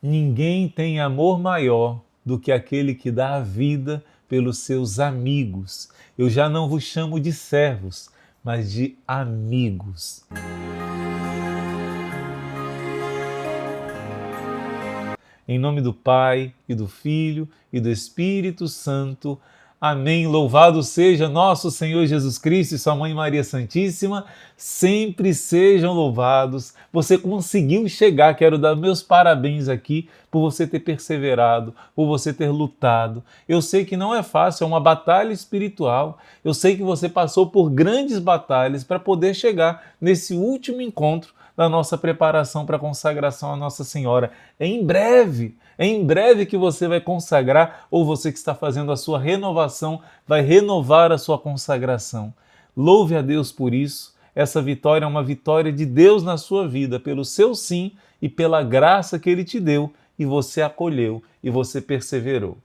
Ninguém tem amor maior do que aquele que dá a vida pelos seus amigos. Eu já não vos chamo de servos, mas de amigos. Em nome do Pai, e do Filho, e do Espírito Santo. Amém. Louvado seja nosso Senhor Jesus Cristo e sua Mãe Maria Santíssima. Sempre sejam louvados. Você conseguiu chegar. Quero dar meus parabéns aqui por você ter perseverado, por você ter lutado. Eu sei que não é fácil, é uma batalha espiritual. Eu sei que você passou por grandes batalhas para poder chegar nesse último encontro da nossa preparação para a consagração à Nossa Senhora. É em breve que você vai consagrar, ou você que está fazendo a sua renovação, vai renovar a sua consagração. Louve a Deus por isso. Essa vitória é uma vitória de Deus na sua vida, pelo seu sim e pela graça que Ele te deu, e você acolheu, e você perseverou.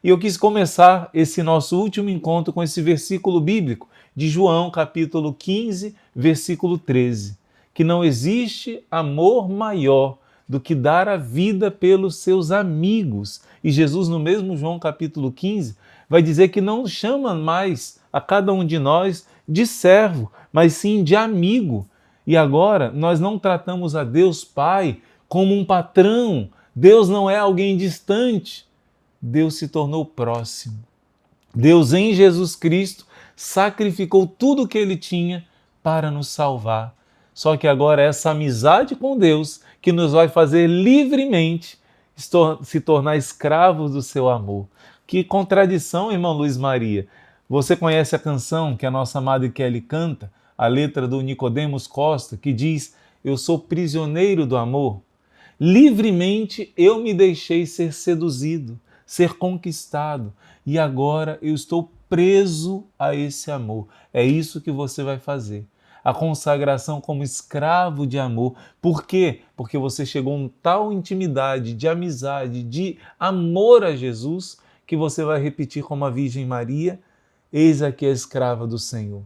E eu quis começar esse nosso último encontro com esse versículo bíblico de João, capítulo 15, versículo 13. Que não existe amor maior do que dar a vida pelos seus amigos. E Jesus, no mesmo João capítulo 15, vai dizer que não chama mais a cada um de nós de servo, mas sim de amigo. E agora nós não tratamos a Deus Pai como um patrão. Deus não é alguém distante. Deus se tornou próximo. Deus em Jesus Cristo sacrificou tudo o que Ele tinha para nos salvar. Só que agora é essa amizade com Deus que nos vai fazer livremente se tornar escravos do seu amor. Que contradição, irmão Luiz Maria. Você conhece a canção que a nossa amada Kelly canta, a letra do Nicodemos Costa, que diz: eu sou prisioneiro do amor. Livremente eu me deixei ser seduzido, ser conquistado, e agora eu estou preso a esse amor. É isso que você vai fazer. A consagração como escravo de amor. Por quê? Porque você chegou em tal intimidade, de amizade, de amor a Jesus, que você vai repetir como a Virgem Maria: eis aqui a escrava do Senhor.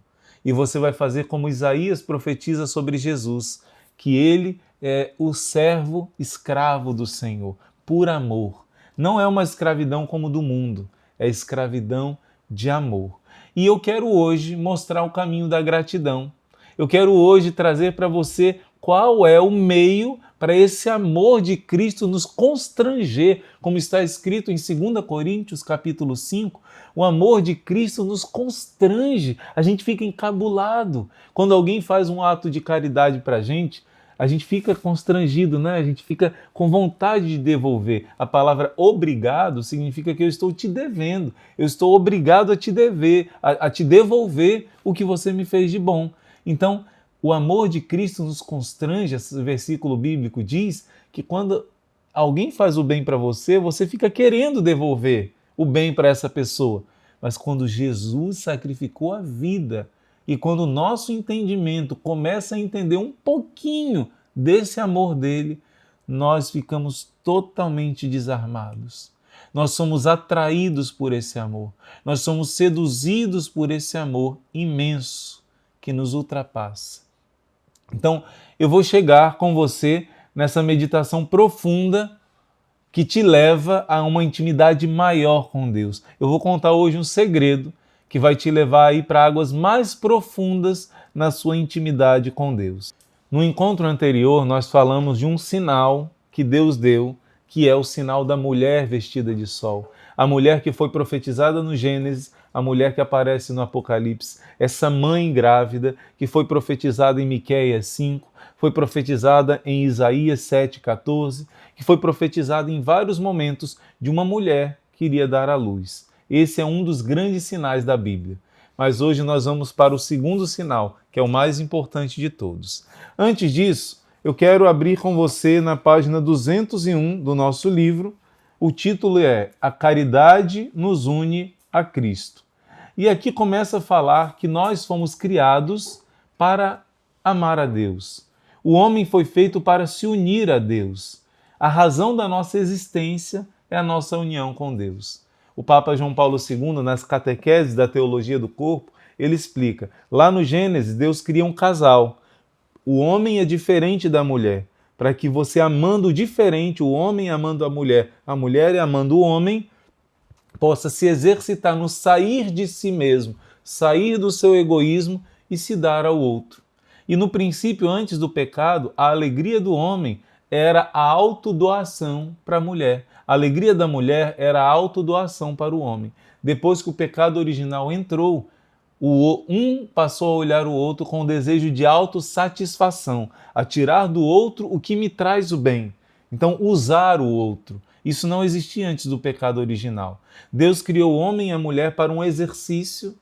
E você vai fazer como Isaías profetiza sobre Jesus, que ele é o servo escravo do Senhor, por amor. Não é uma escravidão como do mundo, é escravidão de amor. E eu quero hoje mostrar o caminho da gratidão. Eu quero hoje trazer para você qual é o meio para esse amor de Cristo nos constranger, como está escrito em 2 Coríntios capítulo 5, o amor de Cristo nos constrange, a gente fica encabulado. Quando alguém faz um ato de caridade para a gente fica constrangido, né? A gente fica com vontade de devolver. A palavra obrigado significa que eu estou te devendo, eu estou obrigado a te dever, a te devolver o que você me fez de bom. Então, o amor de Cristo nos constrange. Esse versículo bíblico diz que quando alguém faz o bem para você, você fica querendo devolver o bem para essa pessoa. Mas quando Jesus sacrificou a vida e quando o nosso entendimento começa a entender um pouquinho desse amor dele, nós ficamos totalmente desarmados. Nós somos atraídos por esse amor. Nós somos seduzidos por esse amor imenso que nos ultrapassa. Então, eu vou chegar com você nessa meditação profunda que te leva a uma intimidade maior com Deus. Eu vou contar hoje um segredo que vai te levar aí para águas mais profundas na sua intimidade com Deus. No encontro anterior, nós falamos de um sinal que Deus deu, que é o sinal da mulher vestida de sol. A mulher que foi profetizada no Gênesis, a mulher que aparece no Apocalipse, essa mãe grávida que foi profetizada em Miqueias 5, foi profetizada em Isaías 7,14, que foi profetizada em vários momentos de uma mulher que iria dar à luz. Esse é um dos grandes sinais da Bíblia. Mas hoje nós vamos para o segundo sinal, que é o mais importante de todos. Antes disso, eu quero abrir com você na página 201 do nosso livro. O título é A Caridade nos une a Cristo. E aqui começa a falar que nós fomos criados para amar a Deus. O homem foi feito para se unir a Deus. A razão da nossa existência é a nossa união com Deus. O Papa João Paulo II, nas catequeses da teologia do corpo, ele explica, lá no Gênesis, Deus cria um casal. O homem é diferente da mulher, para que você, amando o diferente, o homem amando a mulher amando o homem, possa se exercitar no sair de si mesmo, sair do seu egoísmo e se dar ao outro. E no princípio, antes do pecado, a alegria do homem era a autodoação para a mulher. A alegria da mulher era a autodoação para o homem. Depois que o pecado original entrou, um passou a olhar o outro com o desejo de autossatisfação, a tirar do outro o que me traz o bem. Então, usar o outro. Isso não existia antes do pecado original. Deus criou o homem e a mulher para um exercício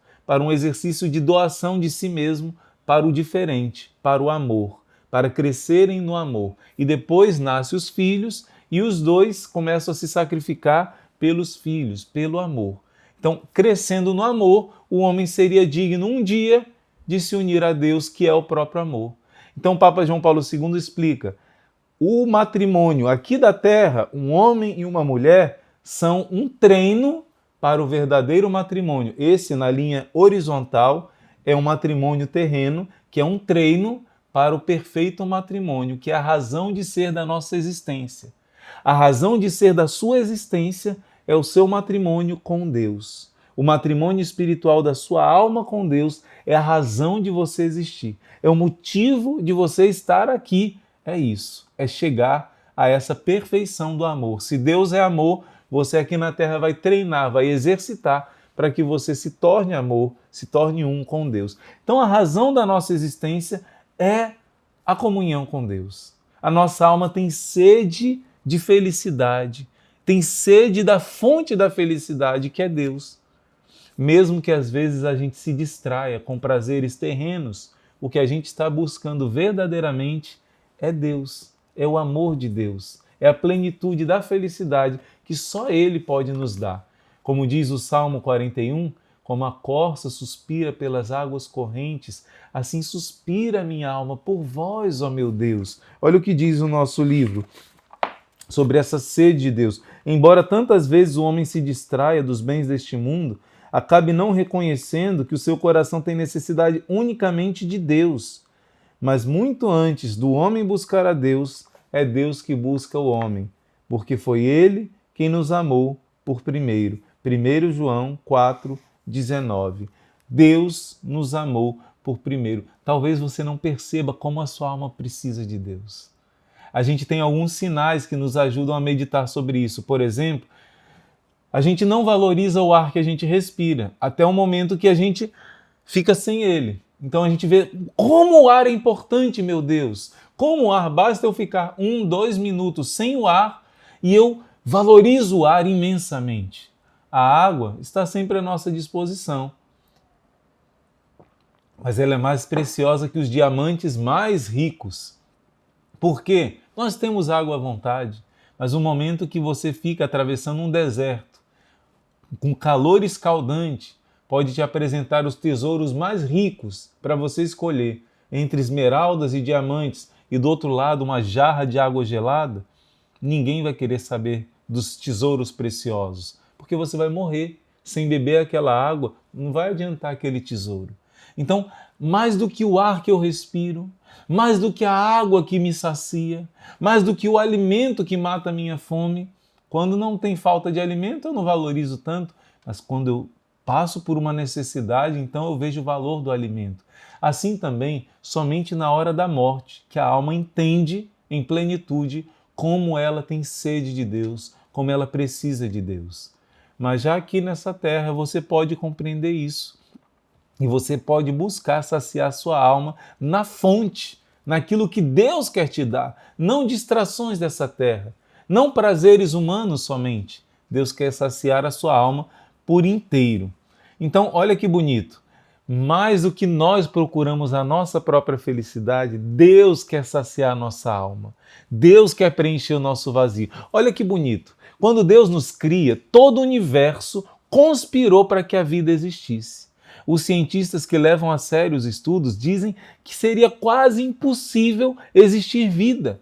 de doação de si mesmo para o diferente, para o amor, para crescerem no amor. E depois nascem os filhos e os dois começam a se sacrificar pelos filhos, pelo amor. Então, crescendo no amor, o homem seria digno um dia de se unir a Deus, que é o próprio amor. Então, o Papa João Paulo II explica: o matrimônio aqui da Terra, um homem e uma mulher, são um treino para o verdadeiro matrimônio. Esse, na linha horizontal, é um matrimônio terreno, que é um treino para o perfeito matrimônio, que é a razão de ser da nossa existência. A razão de ser da sua existência é o seu matrimônio com Deus. O matrimônio espiritual da sua alma com Deus é a razão de você existir. É o motivo de você estar aqui. É isso, é chegar a essa perfeição do amor. Se Deus é amor, você aqui na Terra vai treinar, vai exercitar para que você se torne amor, se torne um com Deus. Então a razão da nossa existência é a comunhão com Deus. A nossa alma tem sede de felicidade, tem sede da fonte da felicidade, que é Deus. Mesmo que às vezes a gente se distraia com prazeres terrenos, o que a gente está buscando verdadeiramente é Deus, é o amor de Deus, é a plenitude da felicidade que só Ele pode nos dar. Como diz o Salmo 41, como a corça suspira pelas águas correntes, assim suspira a minha alma por vós, ó meu Deus. Olha o que diz o nosso livro sobre essa sede de Deus. Embora tantas vezes o homem se distraia dos bens deste mundo, acabe não reconhecendo que o seu coração tem necessidade unicamente de Deus. Mas muito antes do homem buscar a Deus, é Deus que busca o homem, porque foi Ele quem nos amou por primeiro. 1 João 4,19. Deus nos amou por primeiro. Talvez você não perceba como a sua alma precisa de Deus. A gente tem alguns sinais que nos ajudam a meditar sobre isso. Por exemplo, a gente não valoriza o ar que a gente respira, até o momento que a gente fica sem ele. Então a gente vê como o ar é importante, meu Deus. Como o ar, basta eu ficar 1, 2 minutos sem o ar e eu valorizo o ar imensamente. A água está sempre à nossa disposição, mas ela é mais preciosa que os diamantes mais ricos. Por quê? Nós temos água à vontade, mas o momento que você fica atravessando um deserto, com calor escaldante, pode te apresentar os tesouros mais ricos para você escolher entre esmeraldas e diamantes e do outro lado uma jarra de água gelada. Ninguém vai querer saber dos tesouros preciosos, porque você vai morrer sem beber aquela água, não vai adiantar aquele tesouro. Então, mais do que o ar que eu respiro, mais do que a água que me sacia, mais do que o alimento que mata a minha fome, quando não tem falta de alimento eu não valorizo tanto, mas quando eu passo por uma necessidade, então eu vejo o valor do alimento. Assim também, somente na hora da morte, que a alma entende em plenitude como ela tem sede de Deus, como ela precisa de Deus. Mas já aqui nessa terra você pode compreender isso. E você pode buscar saciar sua alma na fonte, naquilo que Deus quer te dar, não distrações dessa terra, não prazeres humanos somente. Deus quer saciar a sua alma por inteiro. Então, olha que bonito. Mais do que nós procuramos a nossa própria felicidade, Deus quer saciar a nossa alma. Deus quer preencher o nosso vazio. Olha que bonito. Quando Deus nos cria, todo o universo conspirou para que a vida existisse. Os cientistas que levam a sério os estudos dizem que seria quase impossível existir vida.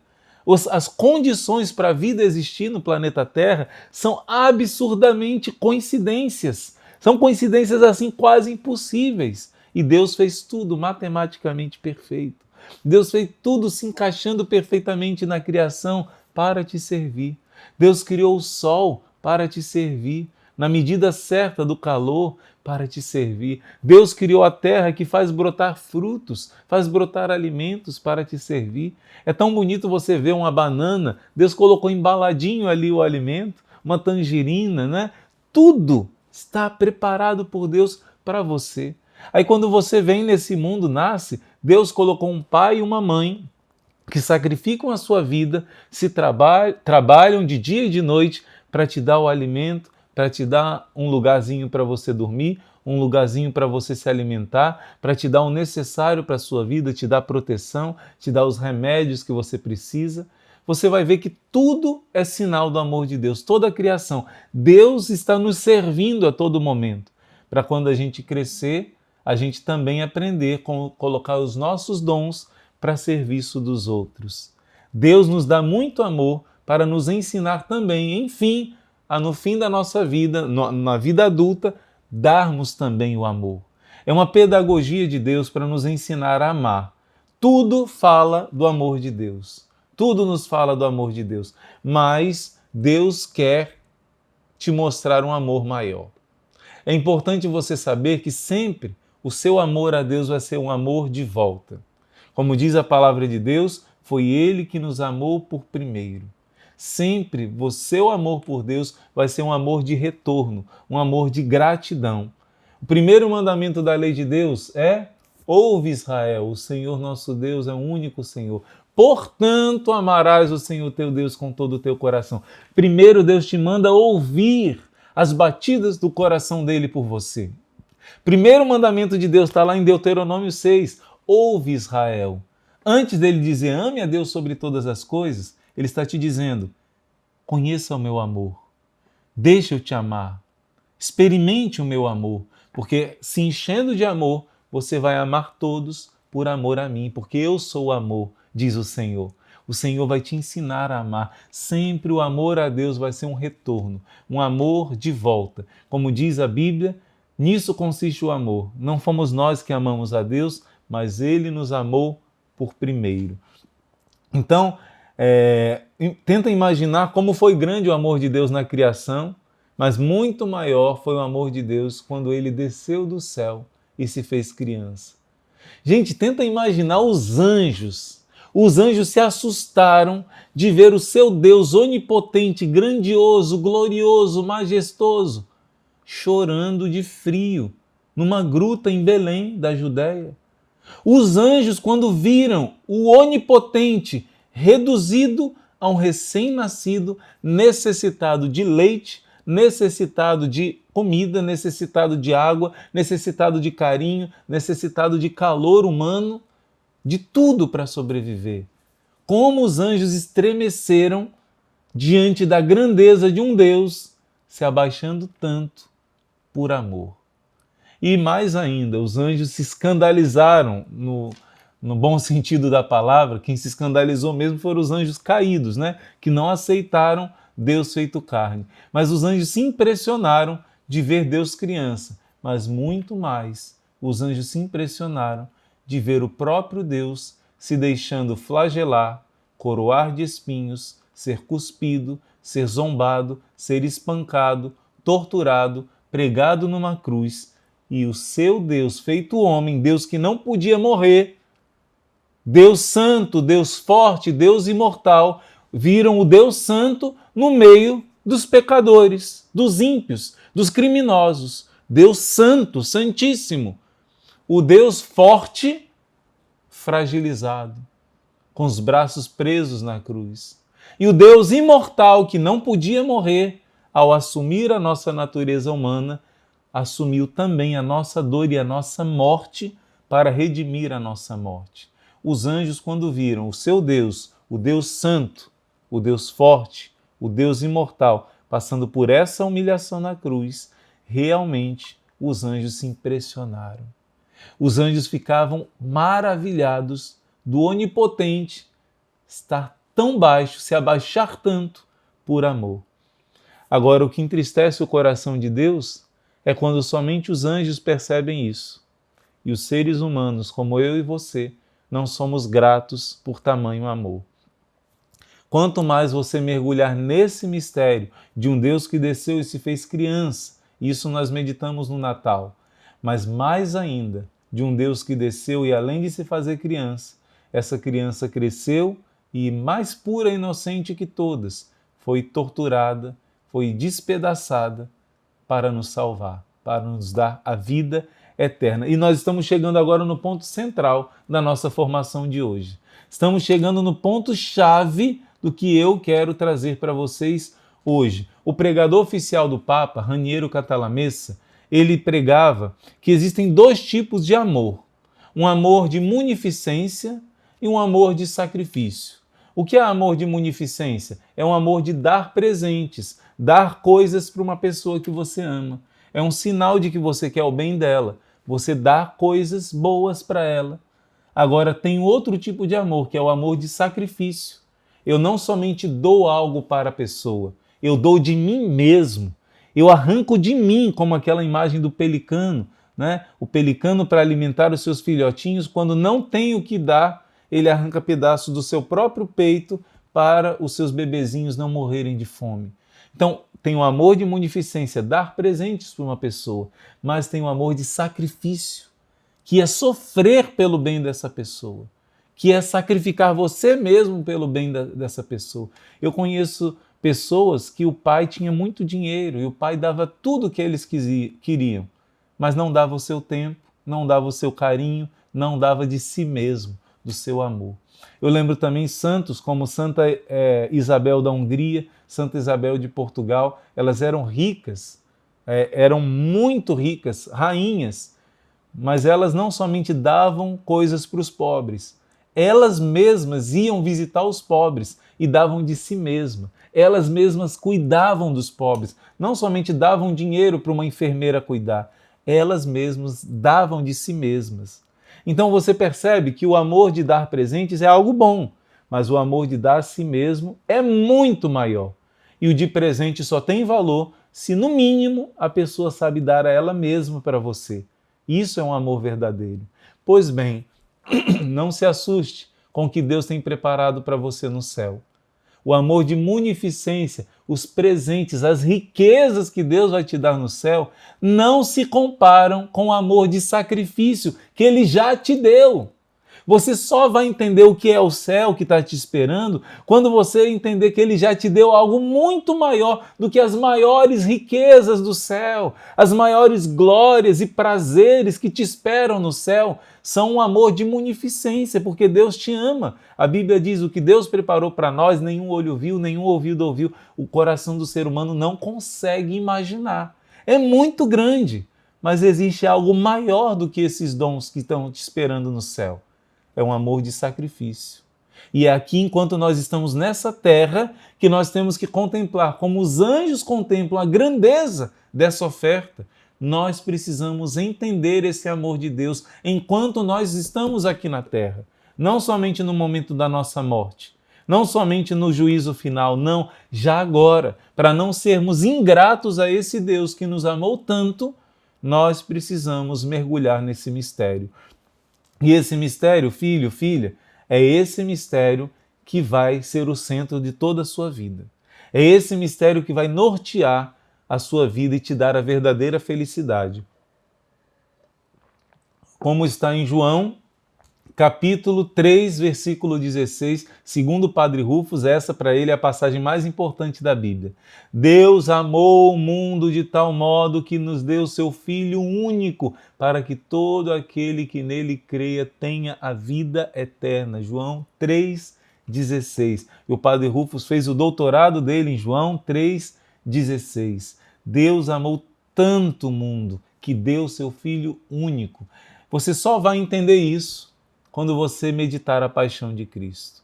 As condições para a vida existir no planeta Terra são absurdamente coincidências. São coincidências assim quase impossíveis. E Deus fez tudo matematicamente perfeito. Deus fez tudo se encaixando perfeitamente na criação para te servir. Deus criou o sol para te servir, na medida certa do calor para te servir. Deus criou a terra que faz brotar frutos, faz brotar alimentos para te servir. É tão bonito você ver uma banana, Deus colocou embaladinho ali o alimento, uma tangerina, né? Tudo está preparado por Deus para você. Aí quando você vem nesse mundo, nasce, Deus colocou um pai e uma mãe que sacrificam a sua vida, trabalham de dia e de noite para te dar o alimento, para te dar um lugarzinho para você dormir, um lugarzinho para você se alimentar, para te dar o necessário para a sua vida, te dar proteção, te dar os remédios que você precisa. Você vai ver que tudo é sinal do amor de Deus, toda a criação. Deus está nos servindo a todo momento, para quando a gente crescer, a gente também aprender a colocar os nossos dons para serviço dos outros. Deus nos dá muito amor para nos ensinar também, enfim, a no fim da nossa vida, na vida adulta, darmos também o amor. É uma pedagogia de Deus para nos ensinar a amar. Tudo fala do amor de Deus. Tudo nos fala do amor de Deus. Mas Deus quer te mostrar um amor maior. É importante você saber que sempre o seu amor a Deus vai ser um amor de volta. Como diz a palavra de Deus, foi Ele que nos amou por primeiro. Sempre o seu amor por Deus vai ser um amor de retorno, um amor de gratidão. O primeiro mandamento da lei de Deus é: ouve Israel, o Senhor nosso Deus é o único Senhor. Portanto, amarás o Senhor teu Deus com todo o teu coração. Primeiro Deus te manda ouvir as batidas do coração dele por você. Primeiro mandamento de Deus está lá em Deuteronômio 6. Ouve Israel. Antes dele dizer ame a Deus sobre todas as coisas, ele está te dizendo: conheça o meu amor, deixa eu te amar, experimente o meu amor, porque se enchendo de amor, você vai amar todos por amor a mim, porque eu sou o amor, diz o Senhor. O Senhor vai te ensinar a amar. Sempre o amor a Deus vai ser um retorno, um amor de volta. Como diz a Bíblia, nisso consiste o amor. Não fomos nós que amamos a Deus, mas Ele nos amou por primeiro. Então, tenta imaginar como foi grande o amor de Deus na criação, mas muito maior foi o amor de Deus quando Ele desceu do céu e se fez criança. Gente, tenta imaginar os anjos. Os anjos se assustaram de ver o seu Deus onipotente, grandioso, glorioso, majestoso, chorando de frio, numa gruta em Belém, da Judéia. Os anjos, quando viram o onipotente reduzido a um recém-nascido, necessitado de leite, necessitado de comida, necessitado de água, necessitado de carinho, necessitado de calor humano, de tudo para sobreviver. Como os anjos estremeceram diante da grandeza de um Deus se abaixando tanto por amor. E mais ainda, os anjos se escandalizaram, no bom sentido da palavra. Quem se escandalizou mesmo foram os anjos caídos, né? Que não aceitaram Deus feito carne. Mas os anjos se impressionaram de ver Deus criança. Mas muito mais, os anjos se impressionaram de ver o próprio Deus se deixando flagelar, coroar de espinhos, ser cuspido, ser zombado, ser espancado, torturado, pregado numa cruz. E o seu Deus, feito homem, Deus que não podia morrer, Deus santo, Deus forte, Deus imortal, viram o Deus santo no meio dos pecadores, dos ímpios, dos criminosos. Deus santo, santíssimo. O Deus forte, fragilizado, com os braços presos na cruz. E o Deus imortal, que não podia morrer, ao assumir a nossa natureza humana, assumiu também a nossa dor e a nossa morte para redimir a nossa morte. Os anjos, quando viram o seu Deus, o Deus santo, o Deus forte, o Deus imortal, passando por essa humilhação na cruz, realmente os anjos se impressionaram. Os anjos ficavam maravilhados do onipotente estar tão baixo, se abaixar tanto por amor. Agora, o que entristece o coração de Deus é quando somente os anjos percebem isso. E os seres humanos, como eu e você, não somos gratos por tamanho amor. Quanto mais você mergulhar nesse mistério de um Deus que desceu e se fez criança, isso nós meditamos no Natal, mas mais ainda, de um Deus que desceu e além de se fazer criança, essa criança cresceu e, mais pura e inocente que todas, foi torturada, foi despedaçada para nos salvar, para nos dar a vida eterna. E nós estamos chegando agora no ponto central da nossa formação de hoje. Estamos chegando no ponto-chave do que eu quero trazer para vocês hoje. O pregador oficial do Papa, Raniero Cantalamessa, ele pregava que existem dois tipos de amor. Um amor de munificência e um amor de sacrifício. O que é amor de munificência? É um amor de dar presentes, dar coisas para uma pessoa que você ama. É um sinal de que você quer o bem dela. Você dá coisas boas para ela. Agora tem outro tipo de amor, que é o amor de sacrifício. Eu não somente dou algo para a pessoa, eu dou de mim mesmo. Eu arranco de mim, como aquela imagem do pelicano, né? O pelicano, para alimentar os seus filhotinhos, quando não tem o que dar, ele arranca pedaços do seu próprio peito para os seus bebezinhos não morrerem de fome. Então, tem o amor de munificência, dar presentes para uma pessoa, mas tem o amor de sacrifício, que é sofrer pelo bem dessa pessoa, que é sacrificar você mesmo pelo bem dessa pessoa. Eu conheço pessoas que o pai tinha muito dinheiro e o pai dava tudo o que eles queriam, mas não dava o seu tempo, não dava o seu carinho, não dava de si mesmo, do seu amor. Eu lembro também santos como Santa Isabel da Hungria, Santa Isabel de Portugal. Elas eram ricas, eram muito ricas, rainhas, mas elas não somente davam coisas para os pobres, elas mesmas iam visitar os pobres e davam de si mesmas. Elas mesmas cuidavam dos pobres, não somente davam dinheiro para uma enfermeira cuidar, elas mesmas davam de si mesmas. Então você percebe que o amor de dar presentes é algo bom, mas o amor de dar a si mesmo é muito maior. E o de presente só tem valor se, no mínimo, a pessoa sabe dar a ela mesma para você. Isso é um amor verdadeiro. Pois bem, não se assuste com o que Deus tem preparado para você no céu. O amor de munificência, os presentes, as riquezas que Deus vai te dar no céu, não se comparam com o amor de sacrifício que Ele já te deu. Você só vai entender o que é o céu que está te esperando quando você entender que Ele já te deu algo muito maior do que as maiores riquezas do céu, as maiores glórias e prazeres que te esperam no céu. São um amor de munificência, porque Deus te ama. A Bíblia diz: o que Deus preparou para nós, nenhum olho viu, nenhum ouvido ouviu. O coração do ser humano não consegue imaginar. É muito grande, mas existe algo maior do que esses dons que estão te esperando no céu. É um amor de sacrifício. E é aqui, enquanto nós estamos nessa terra, que nós temos que contemplar, como os anjos contemplam a grandeza dessa oferta. Nós precisamos entender esse amor de Deus enquanto nós estamos aqui na terra. Não somente no momento da nossa morte, não somente no juízo final, não, já agora. Para não sermos ingratos a esse Deus que nos amou tanto, nós precisamos mergulhar nesse mistério. E esse mistério, filho, filha, é esse mistério que vai ser o centro de toda a sua vida. É esse mistério que vai nortear a sua vida e te dar a verdadeira felicidade. Como está em João, capítulo 3, versículo 16, segundo o Padre Rufus, essa para ele é a passagem mais importante da Bíblia. Deus amou o mundo de tal modo que nos deu seu Filho único, para que todo aquele que nele creia tenha a vida eterna. João 3,16. E o Padre Rufus fez o doutorado dele em João 3,16. Deus amou tanto o mundo que deu seu Filho único. Você só vai entender isso quando você meditar a paixão de Cristo.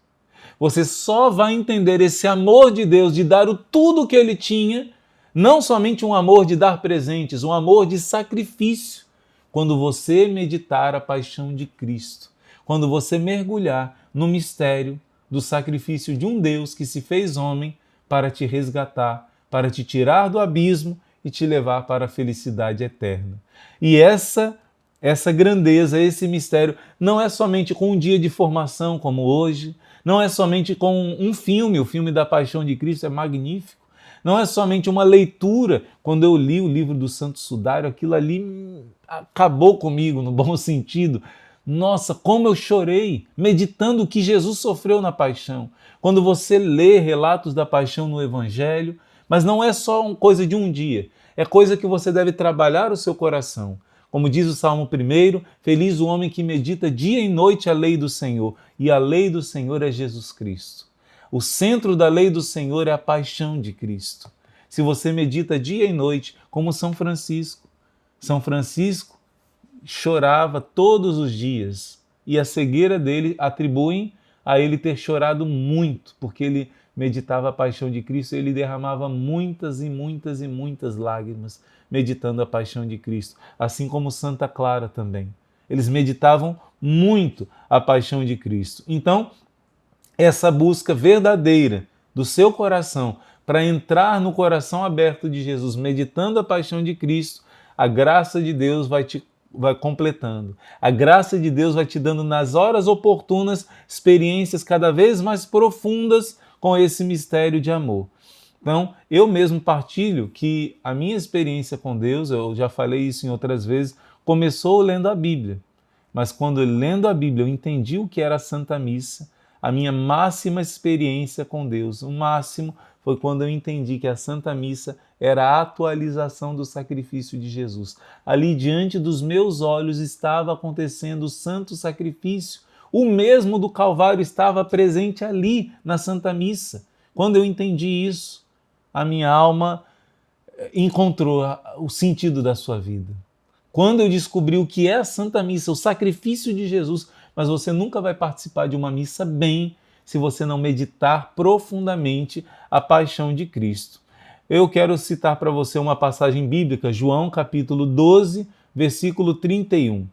Você só vai entender esse amor de Deus, de dar tudo o que Ele tinha, não somente um amor de dar presentes, um amor de sacrifício, quando você meditar a paixão de Cristo, quando você mergulhar no mistério do sacrifício de um Deus que se fez homem para te resgatar, para te tirar do abismo e te levar para a felicidade eterna. E essa essa grandeza, esse mistério, não é somente com um dia de formação como hoje, não é somente com um filme, o filme da Paixão de Cristo é magnífico, não é somente uma leitura. Quando eu li o livro do Santo Sudário, aquilo ali acabou comigo, no bom sentido. Nossa, como eu chorei meditando o que Jesus sofreu na paixão. Quando você lê relatos da paixão no Evangelho, mas não é só uma coisa de um dia, é coisa que você deve trabalhar o seu coração. Como diz o Salmo 1, feliz o homem que medita dia e noite a lei do Senhor, e a lei do Senhor é Jesus Cristo. O centro da lei do Senhor é a paixão de Cristo. Se você medita dia e noite, como São Francisco chorava todos os dias, e a cegueira dele atribuem a ele ter chorado muito, porque ele meditava a paixão de Cristo, ele derramava muitas e muitas e muitas lágrimas meditando a paixão de Cristo, assim como Santa Clara também. Eles meditavam muito a paixão de Cristo. Então, essa busca verdadeira do seu coração para entrar no coração aberto de Jesus, meditando a paixão de Cristo, a graça de Deus vai completando. A graça de Deus vai te dando nas horas oportunas experiências cada vez mais profundas com esse mistério de amor. Então, eu mesmo partilho que a minha experiência com Deus, eu já falei isso em outras vezes, começou lendo a Bíblia. Mas quando lendo a Bíblia eu entendi o que era a Santa Missa, a minha máxima experiência com Deus, o máximo, foi quando eu entendi que a Santa Missa era a atualização do sacrifício de Jesus. Ali diante dos meus olhos estava acontecendo o santo sacrifício. O mesmo do Calvário estava presente ali na Santa Missa. Quando eu entendi isso, a minha alma encontrou o sentido da sua vida. Quando eu descobri o que é a Santa Missa, o sacrifício de Jesus, mas você nunca vai participar de uma missa bem se você não meditar profundamente a paixão de Cristo. Eu quero citar para você uma passagem bíblica, João capítulo 12, versículo 31.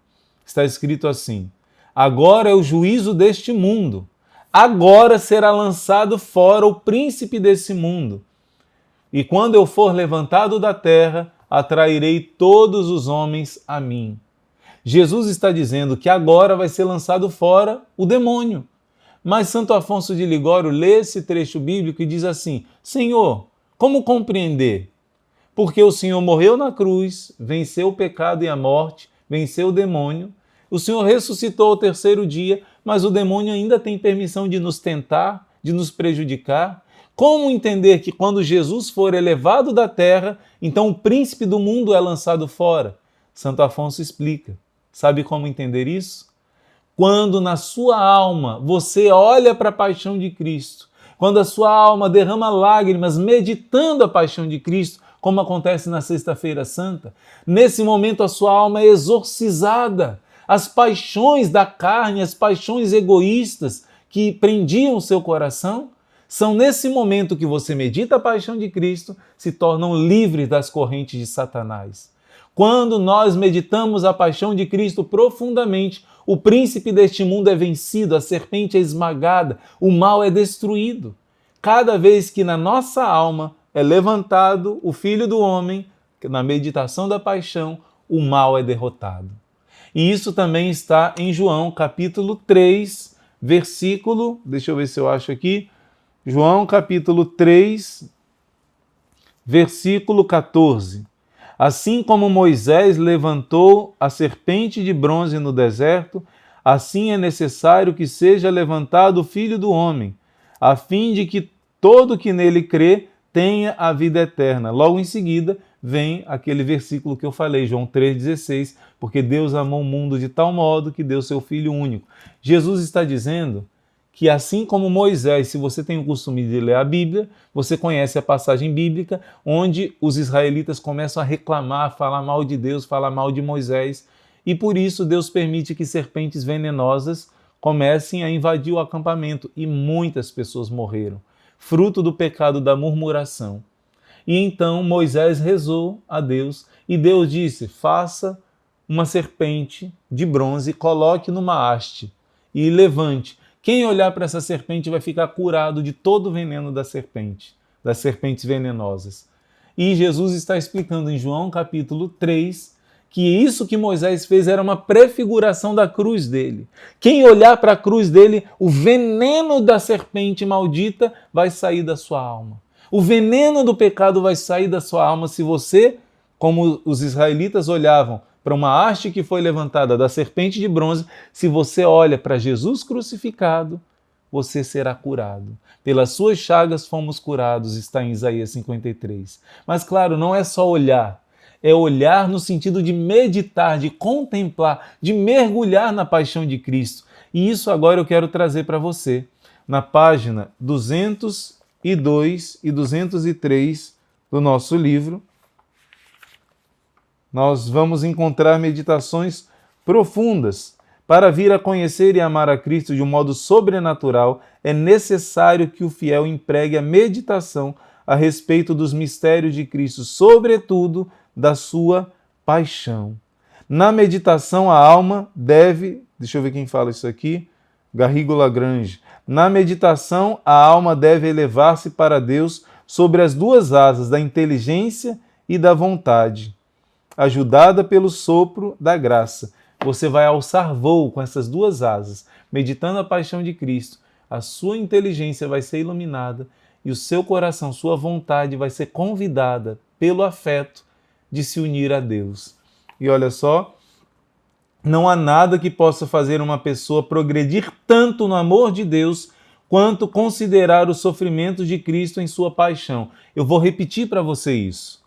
Está escrito assim: agora é o juízo deste mundo, agora será lançado fora o príncipe desse mundo. E quando eu for levantado da terra, atrairei todos os homens a mim. Jesus está dizendo que agora vai ser lançado fora o demônio. Mas Santo Afonso de Ligório lê esse trecho bíblico e diz assim: Senhor, como compreender? Porque o Senhor morreu na cruz, venceu o pecado e a morte, venceu o demônio. O Senhor ressuscitou ao terceiro dia, mas o demônio ainda tem permissão de nos tentar, de nos prejudicar. Como entender que quando Jesus for elevado da terra, então o príncipe do mundo é lançado fora? Santo Afonso explica. Sabe como entender isso? Quando na sua alma você olha para a paixão de Cristo, quando a sua alma derrama lágrimas meditando a paixão de Cristo, como acontece na Sexta-feira Santa, nesse momento a sua alma é exorcizada. As paixões da carne, as paixões egoístas que prendiam o seu coração, são nesse momento que você medita a paixão de Cristo, se tornam livres das correntes de Satanás. Quando nós meditamos a paixão de Cristo profundamente, o príncipe deste mundo é vencido, a serpente é esmagada, o mal é destruído. Cada vez que na nossa alma é levantado o Filho do Homem, na meditação da paixão, o mal é derrotado. E isso também está em João, capítulo 3, versículo, deixa eu ver se eu acho aqui, João, capítulo 3, versículo 14. Assim como Moisés levantou a serpente de bronze no deserto, assim é necessário que seja levantado o Filho do Homem, a fim de que todo que nele crê tenha a vida eterna. Logo em seguida vem aquele versículo que eu falei, João 3,16, porque Deus amou o mundo de tal modo que deu seu Filho único. Jesus está dizendo que assim como Moisés, se você tem o costume de ler a Bíblia, você conhece a passagem bíblica onde os israelitas começam a reclamar, falar mal de Deus, falar mal de Moisés, e por isso Deus permite que serpentes venenosas comecem a invadir o acampamento, e muitas pessoas morreram, fruto do pecado da murmuração. E então Moisés rezou a Deus, e Deus disse: faça uma serpente de bronze, coloque numa haste e levante. Quem olhar para essa serpente vai ficar curado de todo o veneno da serpente, das serpentes venenosas. E Jesus está explicando em João capítulo 3 que isso que Moisés fez era uma prefiguração da cruz dele. Quem olhar para a cruz dele, o veneno da serpente maldita vai sair da sua alma. O veneno do pecado vai sair da sua alma se você, como os israelitas olhavam para uma haste que foi levantada da serpente de bronze, se você olha para Jesus crucificado, você será curado. Pelas suas chagas fomos curados, está em Isaías 53. Mas claro, não é só olhar. É olhar no sentido de meditar, de contemplar, de mergulhar na paixão de Cristo. E isso agora eu quero trazer para você. Na página 202 e 203 do nosso livro, nós vamos encontrar meditações profundas. Para vir a conhecer e amar a Cristo de um modo sobrenatural, é necessário que o fiel empregue a meditação a respeito dos mistérios de Cristo, sobretudo da sua paixão. Na meditação, a alma deve... Deixa eu ver quem fala isso aqui. Garrigo Lagrange. Na meditação, a alma deve elevar-se para Deus sobre as duas asas da inteligência e da vontade, ajudada pelo sopro da graça. Você vai alçar voo com essas duas asas, meditando a paixão de Cristo. A sua inteligência vai ser iluminada e o seu coração, sua vontade vai ser convidada pelo afeto de se unir a Deus. E olha só, não há nada que possa fazer uma pessoa progredir tanto no amor de Deus quanto considerar os sofrimentos de Cristo em sua paixão. Eu vou repetir para você isso.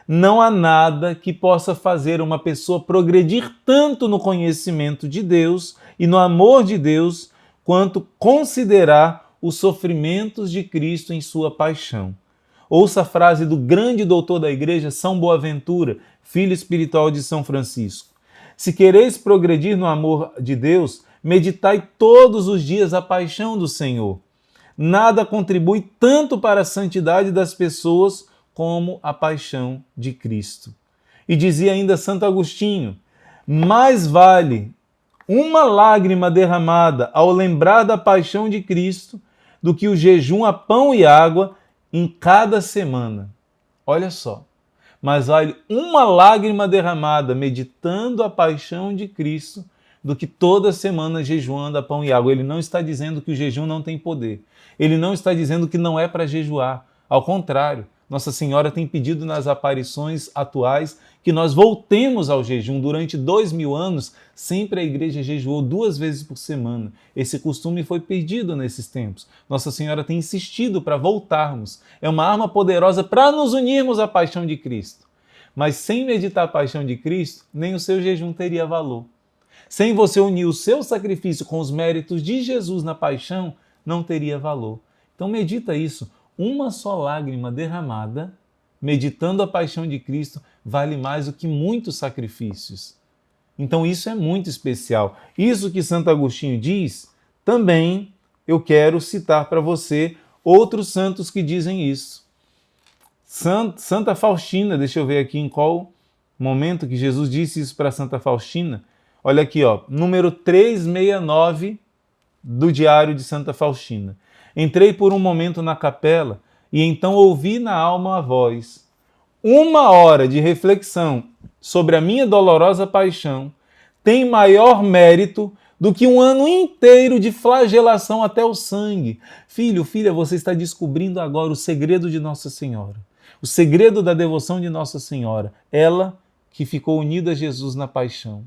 Não há nada que possa fazer uma pessoa progredir tanto no conhecimento de Deus e no amor de Deus quanto considerar os sofrimentos de Cristo em sua paixão. Ouça a frase do grande doutor da igreja, São Boaventura, filho espiritual de São Francisco. Se quereis progredir no amor de Deus, meditai todos os dias a paixão do Senhor. Nada contribui tanto para a santidade das pessoas como a paixão de Cristo. E dizia ainda Santo Agostinho, mais vale uma lágrima derramada ao lembrar da paixão de Cristo do que o jejum a pão e água em cada semana. Olha só, mais vale uma lágrima derramada meditando a paixão de Cristo do que toda semana jejuando a pão e água. Ele não está dizendo que o jejum não tem poder. Ele não está dizendo que não é para jejuar. Ao contrário, Nossa Senhora tem pedido nas aparições atuais que nós voltemos ao jejum. Durante 2000 anos, sempre a igreja jejuou 2 vezes por semana. Esse costume foi perdido nesses tempos. Nossa Senhora tem insistido para voltarmos. É uma arma poderosa para nos unirmos à paixão de Cristo. Mas sem meditar a paixão de Cristo, nem o seu jejum teria valor. Sem você unir o seu sacrifício com os méritos de Jesus na paixão, não teria valor. Então medita isso. Uma só lágrima derramada, meditando a paixão de Cristo, vale mais do que muitos sacrifícios. Então isso é muito especial. Isso que Santo Agostinho diz, também eu quero citar para você outros santos que dizem isso. Santa Faustina, deixa eu ver aqui em qual momento que Jesus disse isso para Santa Faustina. Olha aqui, ó, número 369 do Diário de Santa Faustina. Entrei por um momento na capela e então ouvi na alma a voz. 1 hora de reflexão sobre a minha dolorosa paixão tem maior mérito do que um ano inteiro de flagelação até o sangue. Filho, filha, você está descobrindo agora o segredo de Nossa Senhora. O segredo da devoção de Nossa Senhora. Ela que ficou unida a Jesus na paixão.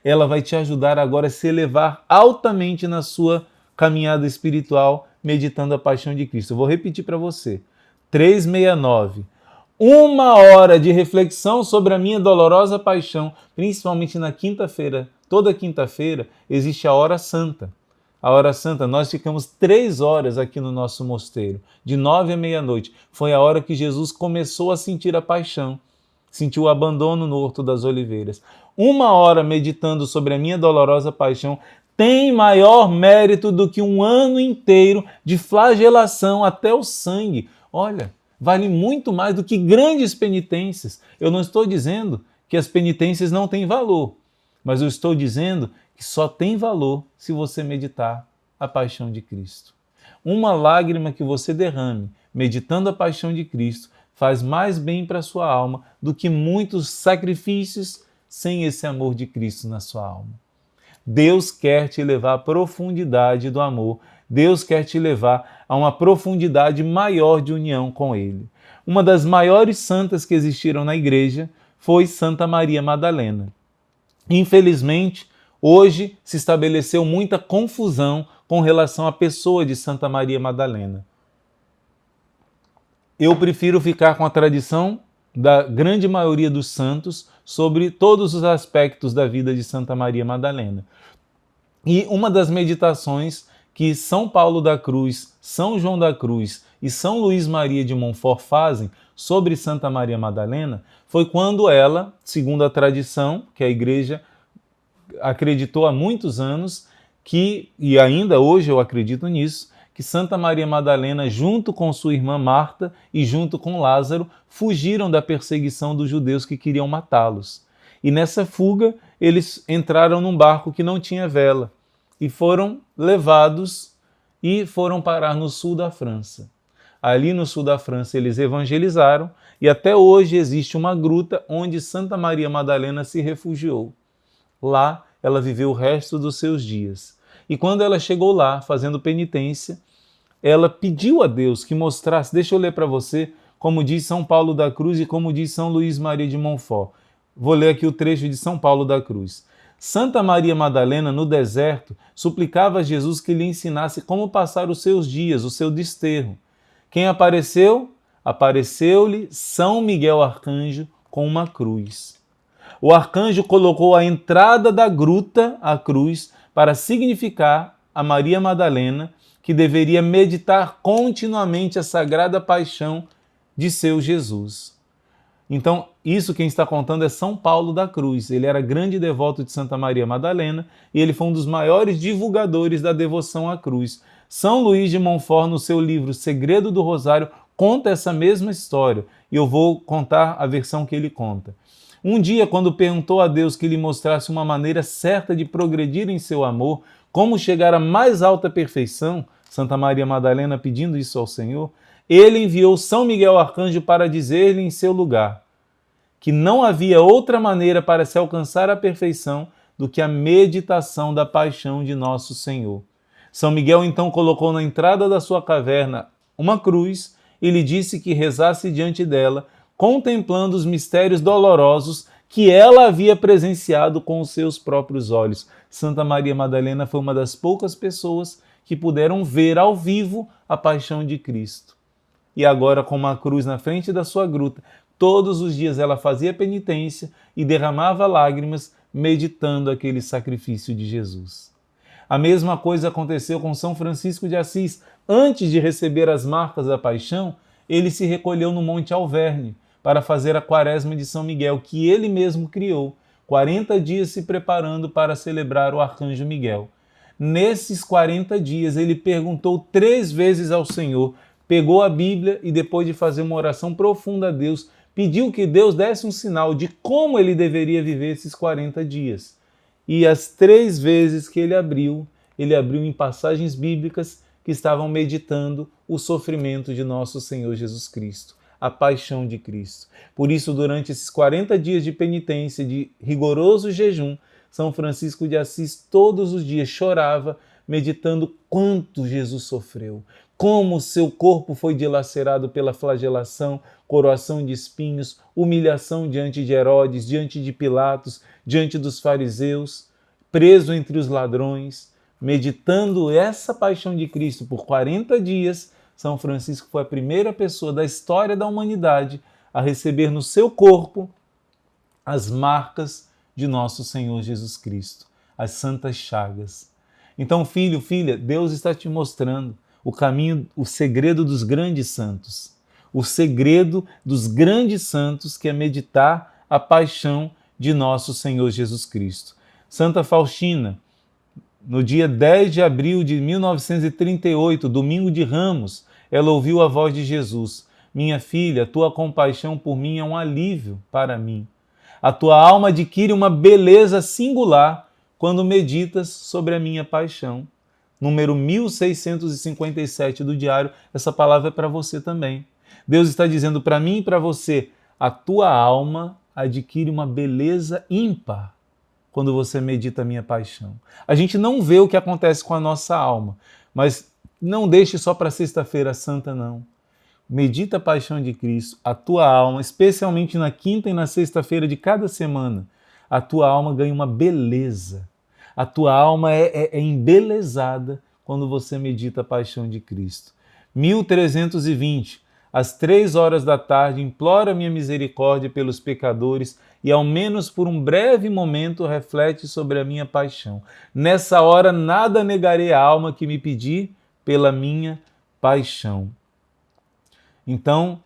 Ela vai te ajudar agora a se elevar altamente na sua caminhada espiritual, meditando a paixão de Cristo. Eu vou repetir para você. 369. 1 hora de reflexão sobre a minha dolorosa paixão, principalmente na quinta-feira. Toda quinta-feira existe a hora santa. A hora santa, nós ficamos 3 horas aqui no nosso mosteiro, de 9 à meia-noite. Foi a hora que Jesus começou a sentir a paixão, sentiu o abandono no Horto das Oliveiras. 1 hora meditando sobre a minha dolorosa paixão tem maior mérito do que um ano inteiro de flagelação até o sangue. Olha, vale muito mais do que grandes penitências. Eu não estou dizendo que as penitências não têm valor, mas eu estou dizendo que só tem valor se você meditar a paixão de Cristo. Uma lágrima que você derrame meditando a paixão de Cristo faz mais bem para a sua alma do que muitos sacrifícios sem esse amor de Cristo na sua alma. Deus quer te levar à profundidade do amor. Deus quer te levar a uma profundidade maior de união com Ele. Uma das maiores santas que existiram na igreja foi Santa Maria Madalena. Infelizmente, hoje se estabeleceu muita confusão com relação à pessoa de Santa Maria Madalena. Eu prefiro ficar com a tradição da grande maioria dos santos sobre todos os aspectos da vida de Santa Maria Madalena. E uma das meditações que São Paulo da Cruz, São João da Cruz e São Luís Maria de Montfort fazem sobre Santa Maria Madalena foi quando ela, segundo a tradição que a Igreja acreditou há muitos anos, e ainda hoje eu acredito nisso, que Santa Maria Madalena, junto com sua irmã Marta e junto com Lázaro, fugiram da perseguição dos judeus que queriam matá-los. E nessa fuga, eles entraram num barco que não tinha vela e foram levados e foram parar no sul da França. Ali no sul da França eles evangelizaram e até hoje existe uma gruta onde Santa Maria Madalena se refugiou. Lá ela viveu o resto dos seus dias. E quando ela chegou lá, fazendo penitência, ela pediu a Deus que mostrasse, deixa eu ler para você, como diz São Paulo da Cruz e como diz São Luís Maria de Montfort. Vou ler aqui o trecho de São Paulo da Cruz. Santa Maria Madalena, no deserto, suplicava a Jesus que lhe ensinasse como passar os seus dias, o seu desterro. Quem apareceu? Apareceu-lhe São Miguel Arcanjo com uma cruz. O arcanjo colocou à entrada da gruta a cruz para significar a Maria Madalena, que deveria meditar continuamente a sagrada paixão de seu Jesus. Então, isso quem está contando é São Paulo da Cruz. Ele era grande devoto de Santa Maria Madalena e ele foi um dos maiores divulgadores da devoção à cruz. São Luís de Montfort, no seu livro Segredo do Rosário, conta essa mesma história e eu vou contar a versão que ele conta. Um dia, quando perguntou a Deus que lhe mostrasse uma maneira certa de progredir em seu amor, como chegar à mais alta perfeição, Santa Maria Madalena pedindo isso ao Senhor, ele enviou São Miguel Arcanjo para dizer-lhe em seu lugar que não havia outra maneira para se alcançar a perfeição do que a meditação da paixão de nosso Senhor. São Miguel então colocou na entrada da sua caverna uma cruz e lhe disse que rezasse diante dela, contemplando os mistérios dolorosos que ela havia presenciado com os seus próprios olhos. Santa Maria Madalena foi uma das poucas pessoas que puderam ver ao vivo a paixão de Cristo. E agora, com uma cruz na frente da sua gruta, todos os dias ela fazia penitência e derramava lágrimas, meditando aquele sacrifício de Jesus. A mesma coisa aconteceu com São Francisco de Assis. Antes de receber as marcas da paixão, ele se recolheu no Monte Alverne para fazer a Quaresma de São Miguel, que ele mesmo criou, 40 dias se preparando para celebrar o Arcanjo Miguel. Nesses 40 dias, ele perguntou 3 vezes ao Senhor, pegou a Bíblia e depois de fazer uma oração profunda a Deus, pediu que Deus desse um sinal de como ele deveria viver esses 40 dias. E as 3 vezes que ele abriu em passagens bíblicas que estavam meditando o sofrimento de nosso Senhor Jesus Cristo, a paixão de Cristo. Por isso, durante esses 40 dias de penitência, de rigoroso jejum, São Francisco de Assis todos os dias chorava, meditando quanto Jesus sofreu, como seu corpo foi dilacerado pela flagelação, coroação de espinhos, humilhação diante de Herodes, diante de Pilatos, diante dos fariseus, preso entre os ladrões. Meditando essa paixão de Cristo por 40 dias, São Francisco foi a primeira pessoa da história da humanidade a receber no seu corpo as marcas de nosso Senhor Jesus Cristo, as santas chagas. Então, filho, filha, Deus está te mostrando o caminho, o segredo dos grandes santos. O segredo dos grandes santos, que é meditar a paixão de nosso Senhor Jesus Cristo. Santa Faustina, no dia 10 de abril de 1938, domingo de Ramos, ela ouviu a voz de Jesus: minha filha, tua compaixão por mim é um alívio para mim. A tua alma adquire uma beleza singular quando meditas sobre a minha paixão. Número 1657 do diário, essa palavra é para você também. Deus está dizendo para mim e para você: a tua alma adquire uma beleza ímpar quando você medita a minha paixão. A gente não vê o que acontece com a nossa alma, mas não deixe só para Sexta-feira Santa, não. Medita a paixão de Cristo, a tua alma, especialmente na quinta e na sexta-feira de cada semana, a tua alma ganha uma beleza. A tua alma é embelezada quando você medita a paixão de Cristo. 1320, às 3 horas da tarde, implora minha misericórdia pelos pecadores e ao menos por um breve momento reflete sobre a minha paixão. Nessa hora nada negarei à alma que me pedir pela minha paixão. Então,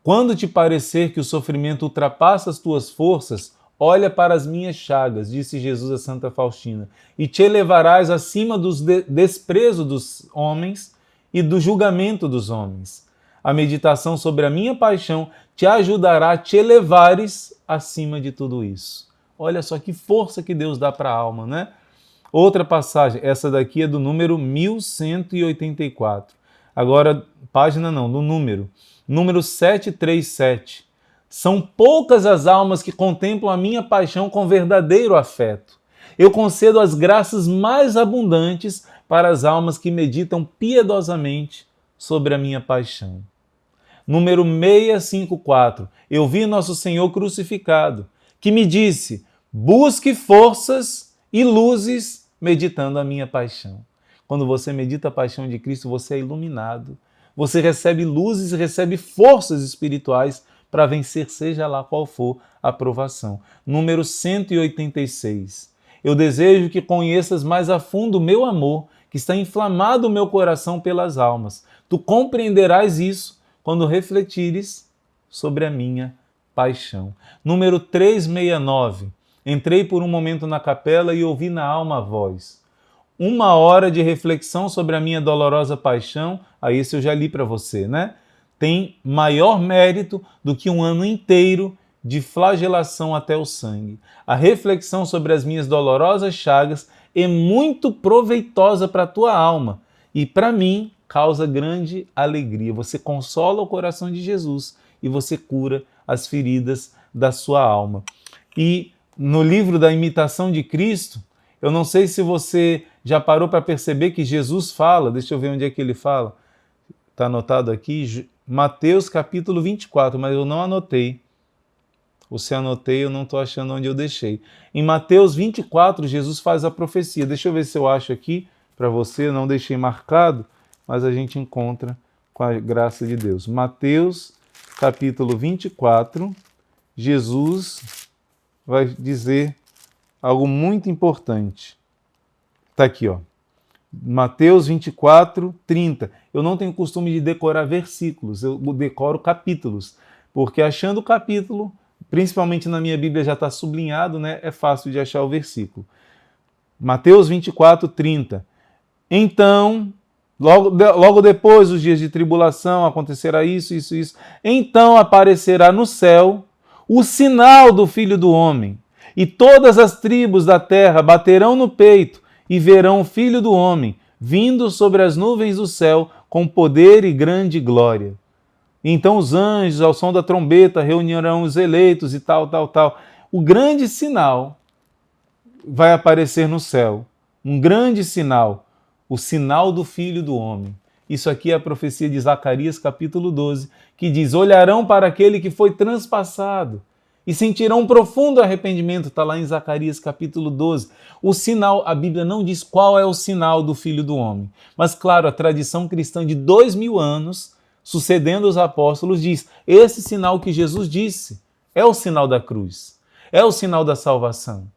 quando te parecer que o sofrimento ultrapassa as tuas forças, olha para as minhas chagas, disse Jesus a Santa Faustina, e te elevarás acima dos desprezo dos homens e do julgamento dos homens. A meditação sobre a minha paixão te ajudará a te elevares acima de tudo isso. Olha só que força que Deus dá para a alma, né? Outra passagem, essa daqui é do número 1184. Agora, página não, do número 737. São poucas as almas que contemplam a minha paixão com verdadeiro afeto. Eu concedo as graças mais abundantes para as almas que meditam piedosamente sobre a minha paixão. Número 654. Eu vi nosso Senhor crucificado, que me disse, busque forças e luzes meditando a minha paixão. Quando você medita a paixão de Cristo, você é iluminado. Você recebe luzes e recebe forças espirituais para vencer, seja lá qual for a provação. Número 186. Eu desejo que conheças mais a fundo o meu amor, que está inflamado o meu coração pelas almas. Tu compreenderás isso quando refletires sobre a minha paixão. Número 369. Entrei por um momento na capela e ouvi na alma a voz. 1 hora de reflexão sobre a minha dolorosa paixão, aí esse eu já li para você, né? Tem maior mérito do que um ano inteiro de flagelação até o sangue. A reflexão sobre as minhas dolorosas chagas é muito proveitosa para a tua alma e para mim causa grande alegria. Você consola o coração de Jesus e você cura as feridas da sua alma. E no livro da Imitação de Cristo, eu não sei se você já parou para perceber que Jesus fala, deixa eu ver onde é que ele fala, está anotado aqui, Mateus capítulo 24, mas eu não anotei. Ou se anotei, eu não estou achando onde eu deixei. Em Mateus 24, Jesus faz a profecia. Deixa eu ver se eu acho aqui para você, eu não deixei marcado, mas a gente encontra com a graça de Deus. Mateus capítulo 24, Jesus vai dizer algo muito importante. Está aqui, ó. Mateus 24, 30. Eu não tenho costume de decorar versículos, eu decoro capítulos, porque achando o capítulo, principalmente na minha Bíblia já está sublinhado, né? É fácil de achar o versículo. Mateus 24, 30. Então, logo depois dos dias de tribulação, acontecerá isso. Então aparecerá no céu o sinal do Filho do Homem, e todas as tribos da terra baterão no peito e verão o Filho do Homem vindo sobre as nuvens do céu com poder e grande glória. Então os anjos, ao som da trombeta, reunirão os eleitos e tal. O grande sinal vai aparecer no céu. Um grande sinal. O sinal do Filho do Homem. Isso aqui é a profecia de Zacarias, capítulo 12, que diz, olharão para aquele que foi transpassado e sentirão um profundo arrependimento. Está lá em Zacarias, capítulo 12. O sinal, a Bíblia não diz qual é o sinal do Filho do Homem. Mas, claro, a tradição cristã de 2000 anos, sucedendo os apóstolos, diz, esse sinal que Jesus disse é o sinal da cruz, é o sinal da salvação.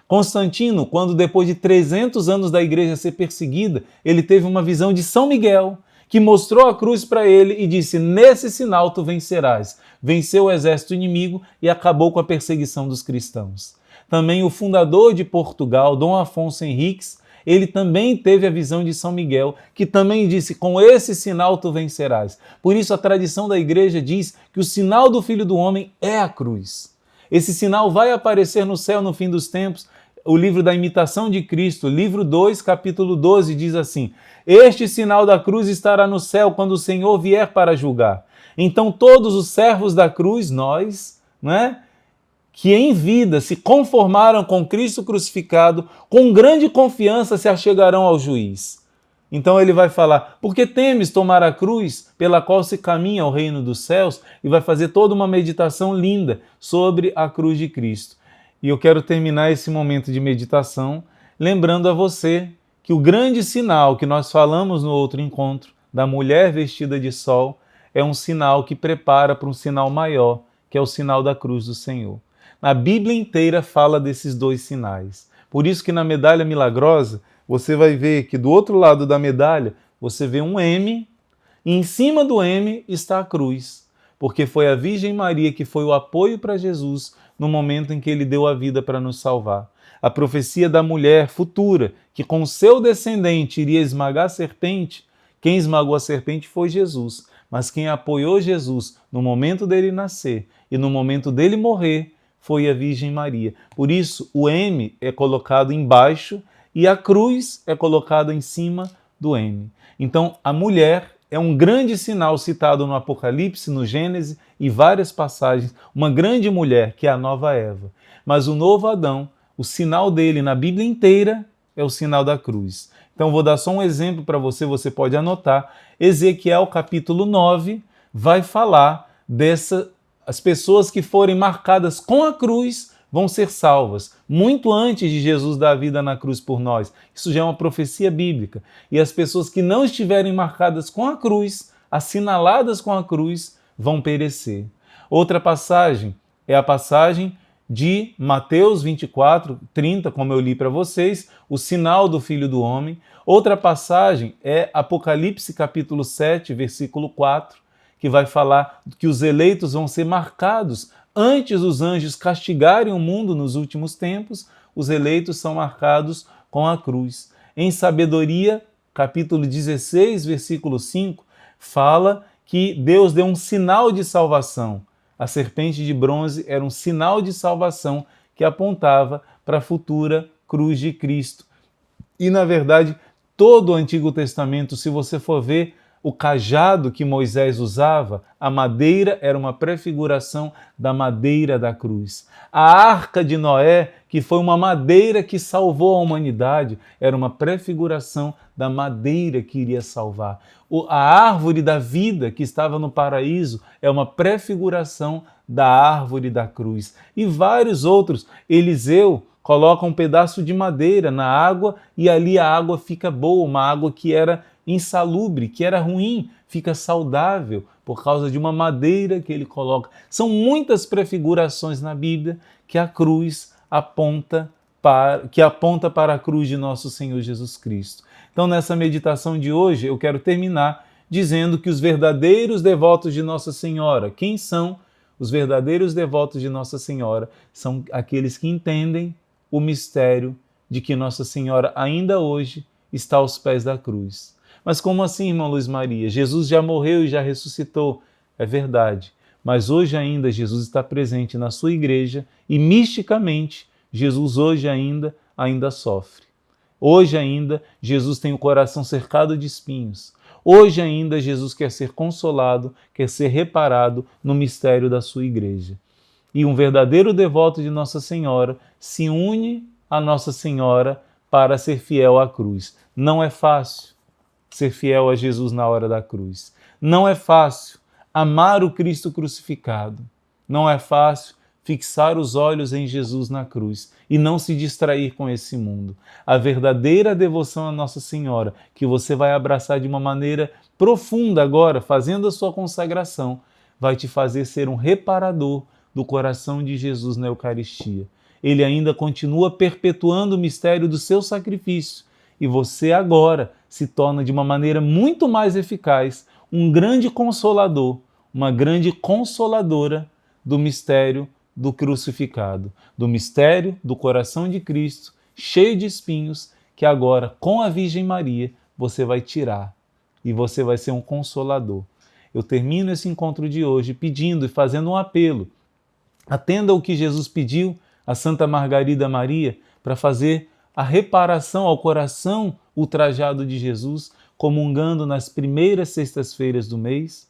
Constantino, quando depois de 300 anos da igreja ser perseguida, ele teve uma visão de São Miguel, que mostrou a cruz para ele e disse, nesse sinal tu vencerás. Venceu o exército inimigo e acabou com a perseguição dos cristãos. Também o fundador de Portugal, Dom Afonso Henriques, ele também teve a visão de São Miguel, que também disse, com esse sinal tu vencerás. Por isso a tradição da igreja diz que o sinal do Filho do Homem é a cruz. Esse sinal vai aparecer no céu no fim dos tempos. O livro da Imitação de Cristo, livro 2, capítulo 12, diz assim, este sinal da cruz estará no céu quando o Senhor vier para julgar. Então todos os servos da cruz, nós, né, que em vida se conformaram com Cristo crucificado, com grande confiança se achegarão ao juiz. Então ele vai falar, por que temes tomar a cruz pela qual se caminha ao reino dos céus? E vai fazer toda uma meditação linda sobre a cruz de Cristo. E eu quero terminar esse momento de meditação lembrando a você que o grande sinal que nós falamos no outro encontro, da mulher vestida de sol, é um sinal que prepara para um sinal maior, que é o sinal da cruz do Senhor. A Bíblia inteira fala desses dois sinais. Por isso que na medalha milagrosa, você vai ver que do outro lado da medalha, você vê um M, e em cima do M está a cruz, porque foi a Virgem Maria que foi o apoio para Jesus no momento em que ele deu a vida para nos salvar. A profecia da mulher futura, que com seu descendente iria esmagar a serpente, quem esmagou a serpente foi Jesus, mas quem apoiou Jesus no momento dele nascer e no momento dele morrer foi a Virgem Maria. Por isso, o M é colocado embaixo e a cruz é colocada em cima do M. Então, a mulher é um grande sinal citado no Apocalipse, no Gênesis e várias passagens. Uma grande mulher, que é a nova Eva. Mas o novo Adão, o sinal dele na Bíblia inteira é o sinal da cruz. Então, vou dar só um exemplo para você, você pode anotar. Ezequiel, capítulo 9, vai falar as pessoas que forem marcadas com a cruz vão ser salvas, muito antes de Jesus dar a vida na cruz por nós. Isso já é uma profecia bíblica. E as pessoas que não estiverem marcadas com a cruz, assinaladas com a cruz, vão perecer. Outra passagem é a passagem de Mateus 24, 30, como eu li para vocês, o sinal do Filho do Homem. Outra passagem é Apocalipse capítulo 7, versículo 4, que vai falar que os eleitos vão ser marcados. Antes dos anjos castigarem o mundo nos últimos tempos, os eleitos são marcados com a cruz. Em Sabedoria, capítulo 16, versículo 5, fala que Deus deu um sinal de salvação. A serpente de bronze era um sinal de salvação que apontava para a futura cruz de Cristo. E, na verdade, todo o Antigo Testamento, se você for ver, o cajado que Moisés usava, a madeira era uma prefiguração da madeira da cruz. A arca de Noé, que foi uma madeira que salvou a humanidade, era uma prefiguração da madeira que iria salvar. A árvore da vida que estava no paraíso é uma prefiguração da árvore da cruz. E vários outros. Eliseu coloca um pedaço de madeira na água e ali a água fica boa, uma água que era insalubre, que era ruim, fica saudável por causa de uma madeira que ele coloca. São muitas prefigurações na Bíblia que a cruz aponta para a cruz de nosso Senhor Jesus Cristo. Então, nessa meditação de hoje, eu quero terminar dizendo que os verdadeiros devotos de Nossa Senhora, quem são os verdadeiros devotos de Nossa Senhora? São aqueles que entendem o mistério de que Nossa Senhora ainda hoje está aos pés da cruz. Mas como assim, irmã Luz Maria? Jesus já morreu e já ressuscitou. É verdade. Mas hoje ainda Jesus está presente na sua igreja e misticamente Jesus hoje ainda sofre. Hoje ainda Jesus tem o coração cercado de espinhos. Hoje ainda Jesus quer ser consolado, quer ser reparado no mistério da sua igreja. E um verdadeiro devoto de Nossa Senhora se une a Nossa Senhora para ser fiel à cruz. Não é fácil ser fiel a Jesus na hora da cruz. Não é fácil amar o Cristo crucificado. Não é fácil fixar os olhos em Jesus na cruz e não se distrair com esse mundo. A verdadeira devoção a Nossa Senhora, que você vai abraçar de uma maneira profunda agora, fazendo a sua consagração, vai te fazer ser um reparador do coração de Jesus na Eucaristia. Ele ainda continua perpetuando o mistério do seu sacrifício e você agora se torna de uma maneira muito mais eficaz um grande consolador, uma grande consoladora do mistério do crucificado, do mistério do coração de Cristo, cheio de espinhos, que agora, com a Virgem Maria, você vai tirar e você vai ser um consolador. Eu termino esse encontro de hoje pedindo e fazendo um apelo. Atenda o que Jesus pediu a Santa Margarida Maria para fazer a reparação ao coração ultrajado de Jesus, comungando nas primeiras sextas-feiras do mês.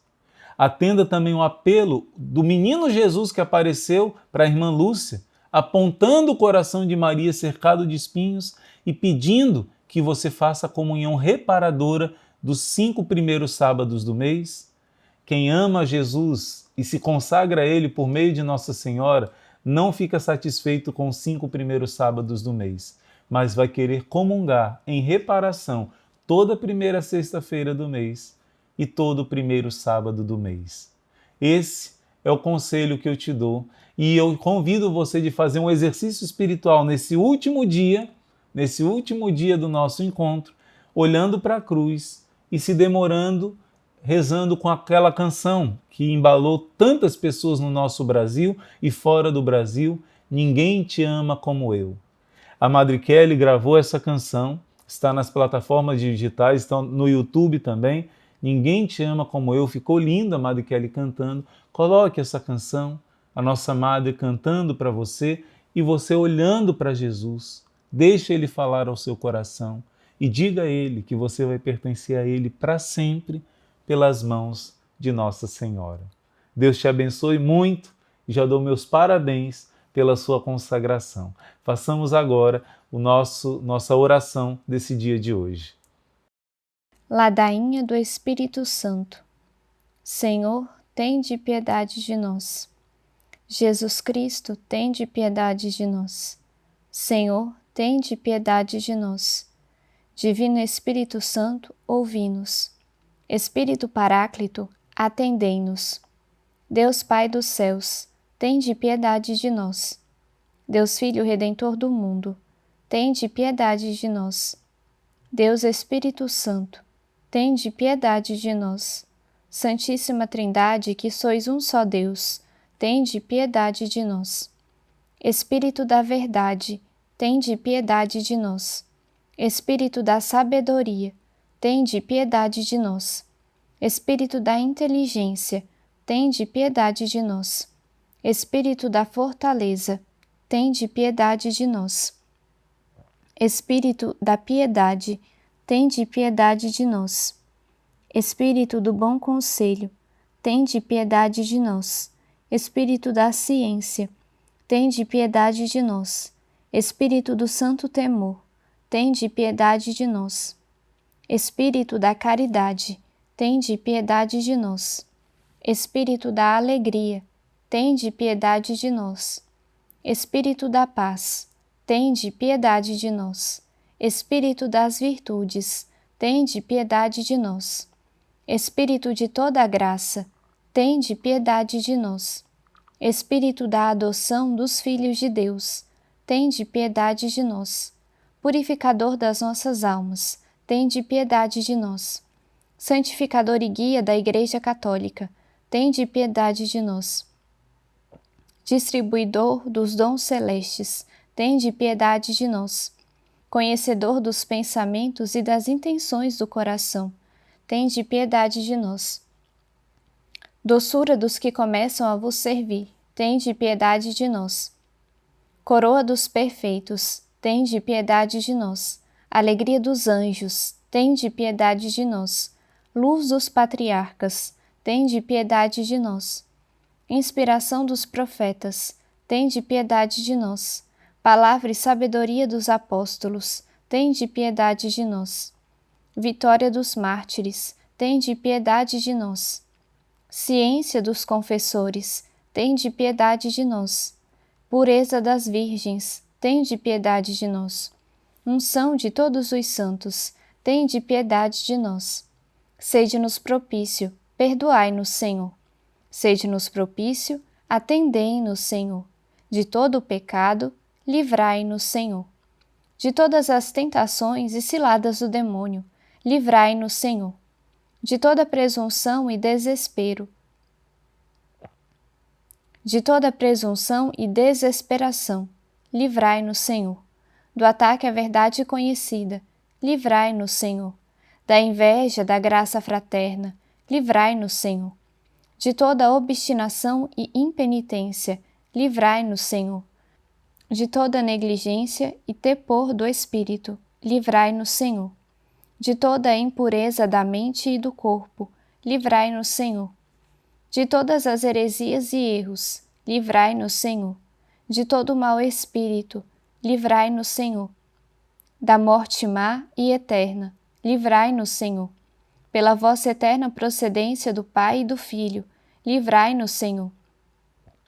Atenda também o apelo do menino Jesus que apareceu para a irmã Lúcia, apontando o coração de Maria cercado de espinhos e pedindo que você faça a comunhão reparadora dos 5 primeiros sábados do mês. Quem ama Jesus e se consagra a Ele por meio de Nossa Senhora, não fica satisfeito com os 5 primeiros sábados do mês, mas vai querer comungar em reparação toda a primeira sexta-feira do mês e todo o primeiro sábado do mês. Esse é o conselho que eu te dou e eu convido você de fazer um exercício espiritual nesse último dia do nosso encontro, olhando para a cruz e se demorando, rezando com aquela canção que embalou tantas pessoas no nosso Brasil e fora do Brasil, Ninguém Te Ama Como Eu. A Madre Kelly gravou essa canção, está nas plataformas digitais, está no YouTube também. Ninguém Te Ama Como Eu, ficou linda a Madre Kelly cantando. Coloque essa canção, a nossa Madre cantando para você e você olhando para Jesus. Deixe Ele falar ao seu coração e diga a Ele que você vai pertencer a Ele para sempre pelas mãos de Nossa Senhora. Deus te abençoe muito e já dou meus parabéns pela sua consagração. Façamos agora nossa oração desse dia de hoje. Ladainha do Espírito Santo. Senhor, tende piedade de nós. Jesus Cristo, tende piedade de nós. Senhor, tende piedade de nós. Divino Espírito Santo, ouvi-nos. Espírito Paráclito, atendei-nos. Deus Pai dos céus, tende piedade de nós. Deus Filho Redentor do mundo, tende piedade de nós. Deus Espírito Santo, tende piedade de nós. Santíssima Trindade, que sois um só Deus, tende piedade de nós. Espírito da verdade, tende piedade de nós. Espírito da sabedoria, tende piedade de nós. Espírito da inteligência, tende piedade de nós. Espírito da fortaleza, tende piedade de nós. Espírito da piedade, tende piedade de nós. Espírito do bom conselho, tende piedade de nós. Espírito da ciência, tende piedade de nós. Espírito do santo temor, tende piedade de nós. Espírito da caridade, tende piedade de nós. Espírito da alegria, tende piedade de nós. Espírito da paz, tende piedade de nós. Espírito das virtudes, tende piedade de nós. Espírito de toda a graça, tende piedade de nós. Espírito da adoção dos filhos de Deus, tende piedade de nós. Purificador das nossas almas, tende piedade de nós. Santificador e guia da Igreja Católica, tende piedade de nós. Distribuidor dos dons celestes, tende piedade de nós. Conhecedor dos pensamentos e das intenções do coração, tende piedade de nós. Doçura dos que começam a vos servir, tende piedade de nós. Coroa dos perfeitos, tende piedade de nós. Alegria dos anjos, tende piedade de nós. Luz dos patriarcas, tende piedade de nós. Inspiração dos profetas, tende piedade de nós. Palavra e sabedoria dos apóstolos, tende piedade de nós. Vitória dos mártires, tende piedade de nós. Ciência dos confessores, tende piedade de nós. Pureza das virgens, tende piedade de nós. Unção de todos os santos, tende piedade de nós. Sede-nos propício, perdoai-nos, Senhor. Sede-nos propício, atendei-nos, Senhor. De todo o pecado, livrai-nos, Senhor. De todas as tentações e ciladas do demônio, livrai-nos, Senhor. De toda presunção e desespero, de toda presunção e desesperação, livrai-nos, Senhor. Do ataque à verdade conhecida, livrai-nos, Senhor. Da inveja da graça fraterna, livrai-nos, Senhor. De toda obstinação e impenitência, livrai-nos, Senhor. De toda negligência e tepor do espírito, livrai-nos, Senhor. De toda impureza da mente e do corpo, livrai-nos, Senhor. De todas as heresias e erros, livrai-nos, Senhor. De todo mau espírito, livrai-nos, Senhor. Da morte má e eterna, livrai-nos, Senhor. Pela vossa eterna procedência do Pai e do Filho, livrai-nos, Senhor.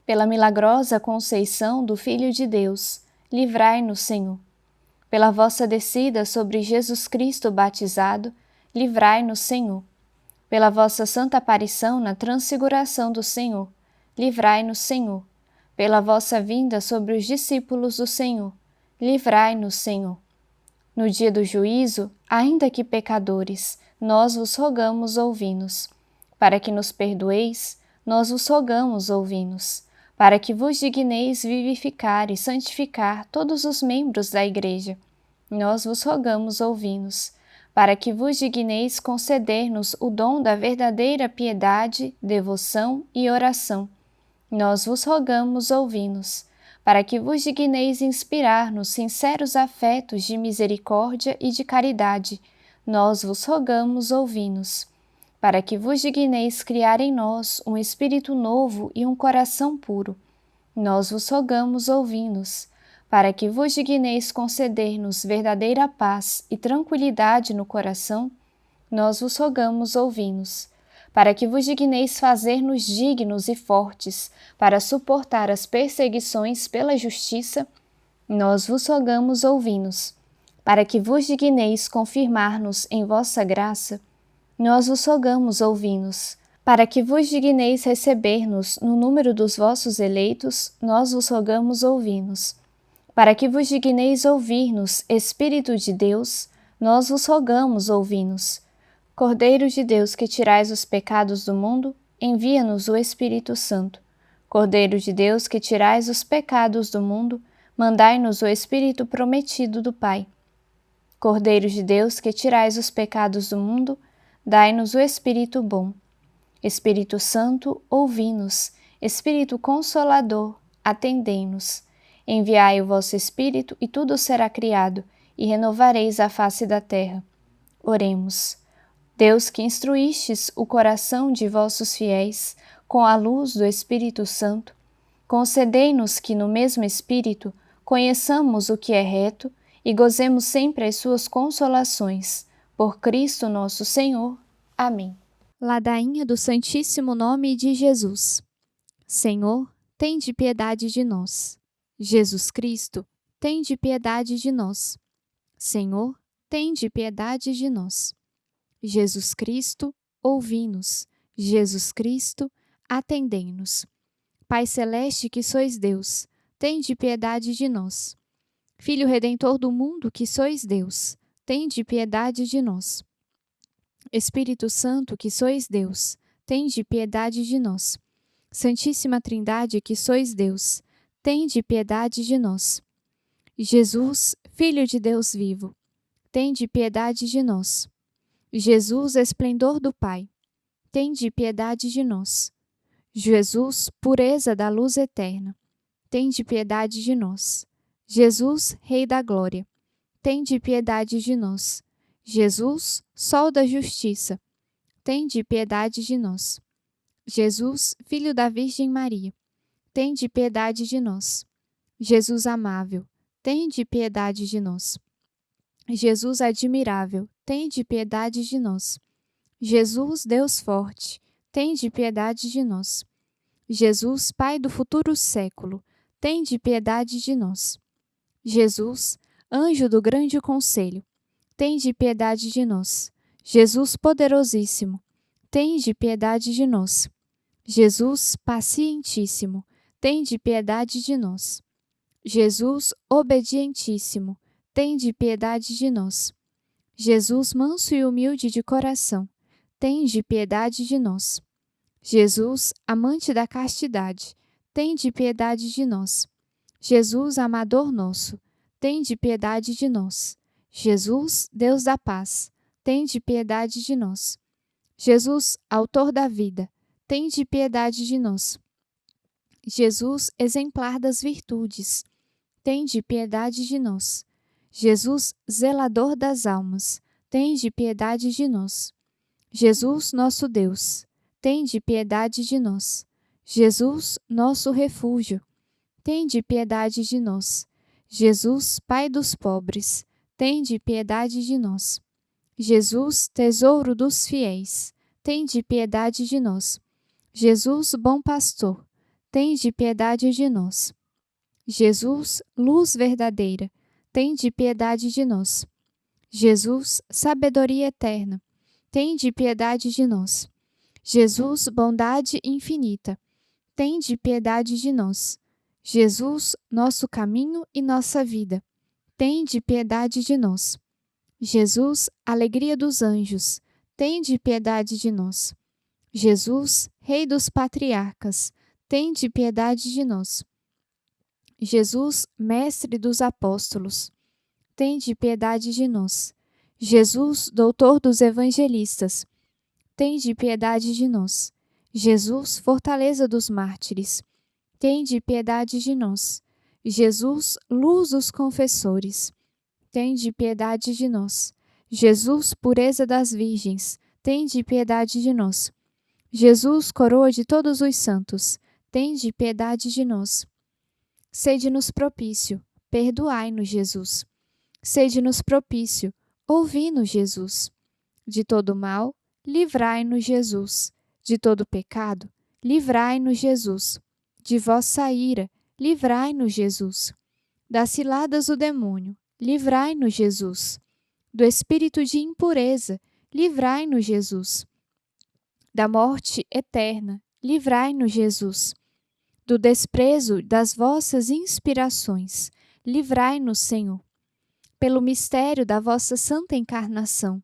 Pela milagrosa conceição do Filho de Deus, livrai-nos, Senhor. Pela vossa descida sobre Jesus Cristo batizado, livrai-nos, Senhor. Pela vossa santa aparição na transfiguração do Senhor, livrai-nos, Senhor. Pela vossa vinda sobre os discípulos do Senhor, livrai-nos, Senhor. No dia do juízo, ainda que pecadores, nós vos rogamos, ouvi-nos. Para que nos perdoeis, nós vos rogamos, ouvi-nos. Para que vos digneis vivificar e santificar todos os membros da Igreja, nós vos rogamos, ouvi-nos. Para que vos digneis conceder-nos o dom da verdadeira piedade, devoção e oração, nós vos rogamos, ouvi-nos. Para que vos digneis inspirar-nos sinceros afetos de misericórdia e de caridade, nós vos rogamos, ouvi-nos. Para que vos digneis criar em nós um espírito novo e um coração puro, nós vos rogamos, ouvi-nos. Para que vos digneis conceder-nos verdadeira paz e tranquilidade no coração, nós vos rogamos, ouvi-nos. Para que vos digneis fazer-nos dignos e fortes para suportar as perseguições pela justiça, nós vos rogamos, ouvi-nos. Para que vos digneis confirmar-nos em vossa graça, nós vos rogamos, ouvi-nos. Para que vos digneis receber-nos no número dos vossos eleitos, nós vos rogamos, ouvi-nos. Para que vos digneis ouvir-nos, Espírito de Deus, nós vos rogamos, ouvi-nos. Cordeiro de Deus, que tirais os pecados do mundo, envia-nos o Espírito Santo. Cordeiro de Deus, que tirais os pecados do mundo, mandai-nos o Espírito prometido do Pai. Cordeiro de Deus, que tirais os pecados do mundo, dai-nos o Espírito bom. Espírito Santo, ouvi-nos. Espírito Consolador, atendei-nos. Enviai o vosso Espírito, e tudo será criado, e renovareis a face da terra. Oremos. Deus, que instruístes o coração de vossos fiéis com a luz do Espírito Santo, concedei-nos que no mesmo Espírito conheçamos o que é reto e gozemos sempre as suas consolações. Por Cristo nosso Senhor. Amém. Ladainha do Santíssimo Nome de Jesus. Senhor, tende piedade de nós. Jesus Cristo, tende piedade de nós. Senhor, tende piedade de nós. Jesus Cristo, ouvi-nos. Jesus Cristo, atendei-nos. Pai Celeste, que sois Deus, tende piedade de nós. Filho Redentor do mundo, que sois Deus, tende piedade de nós. Espírito Santo, que sois Deus, tende piedade de nós. Santíssima Trindade, que sois Deus, tende piedade de nós. Jesus, Filho de Deus vivo, tende piedade de nós. Jesus, esplendor do Pai, tende piedade de nós. Jesus, pureza da luz eterna, tende piedade de nós. Jesus, Rei da glória, tende piedade de nós. Jesus, Sol da justiça, tende piedade de nós. Jesus, Filho da Virgem Maria, tende piedade de nós. Jesus amável, tende piedade de nós. Jesus admirável, tende piedade de nós. Jesus, Deus forte, tende piedade de nós. Jesus, Pai do futuro século, tende piedade de nós. Jesus, anjo do grande conselho, tende piedade de nós. Jesus poderosíssimo, tende piedade de nós. Jesus pacientíssimo, tende piedade de nós. Jesus obedientíssimo, tende piedade de nós. Jesus manso e humilde de coração, tende piedade de nós. Jesus, amante da castidade, tende piedade de nós. Jesus, amador nosso, tende piedade de nós. Jesus, Deus da paz, tende piedade de nós. Jesus, autor da vida, tende piedade de nós. Jesus, exemplar das virtudes, tende piedade de nós. Jesus, zelador das almas, tende piedade de nós. Jesus, nosso Deus, tende piedade de nós. Jesus, nosso refúgio, tende piedade de nós. Jesus, Pai dos pobres, tende piedade de nós. Jesus, tesouro dos fiéis, tende piedade de nós. Jesus, bom pastor, tende piedade de nós. Jesus, luz verdadeira, tende piedade de nós. Jesus, sabedoria eterna, tende piedade de nós. Jesus, bondade infinita, tende piedade de nós. Jesus, nosso caminho e nossa vida, tende piedade de nós. Jesus, alegria dos anjos, tende piedade de nós. Jesus, Rei dos patriarcas, tende piedade de nós. Jesus, mestre dos apóstolos, tende piedade de nós. Jesus, doutor dos evangelistas, tende piedade de nós. Jesus, fortaleza dos mártires, tende piedade de nós. Jesus, luz dos confessores, tende piedade de nós. Jesus, pureza das virgens, tende piedade de nós. Jesus, coroa de todos os santos, tende piedade de nós. Sede-nos propício, perdoai-nos, Jesus. Sede-nos propício, ouvi-nos, Jesus. De todo mal, livrai-nos, Jesus. De todo pecado, livrai-nos, Jesus. De vossa ira, livrai-nos, Jesus. Das ciladas do demônio, livrai-nos, Jesus. Do espírito de impureza, livrai-nos, Jesus. Da morte eterna, livrai-nos, Jesus. Do desprezo das vossas inspirações, livrai-nos, Senhor. Pelo mistério da vossa santa encarnação,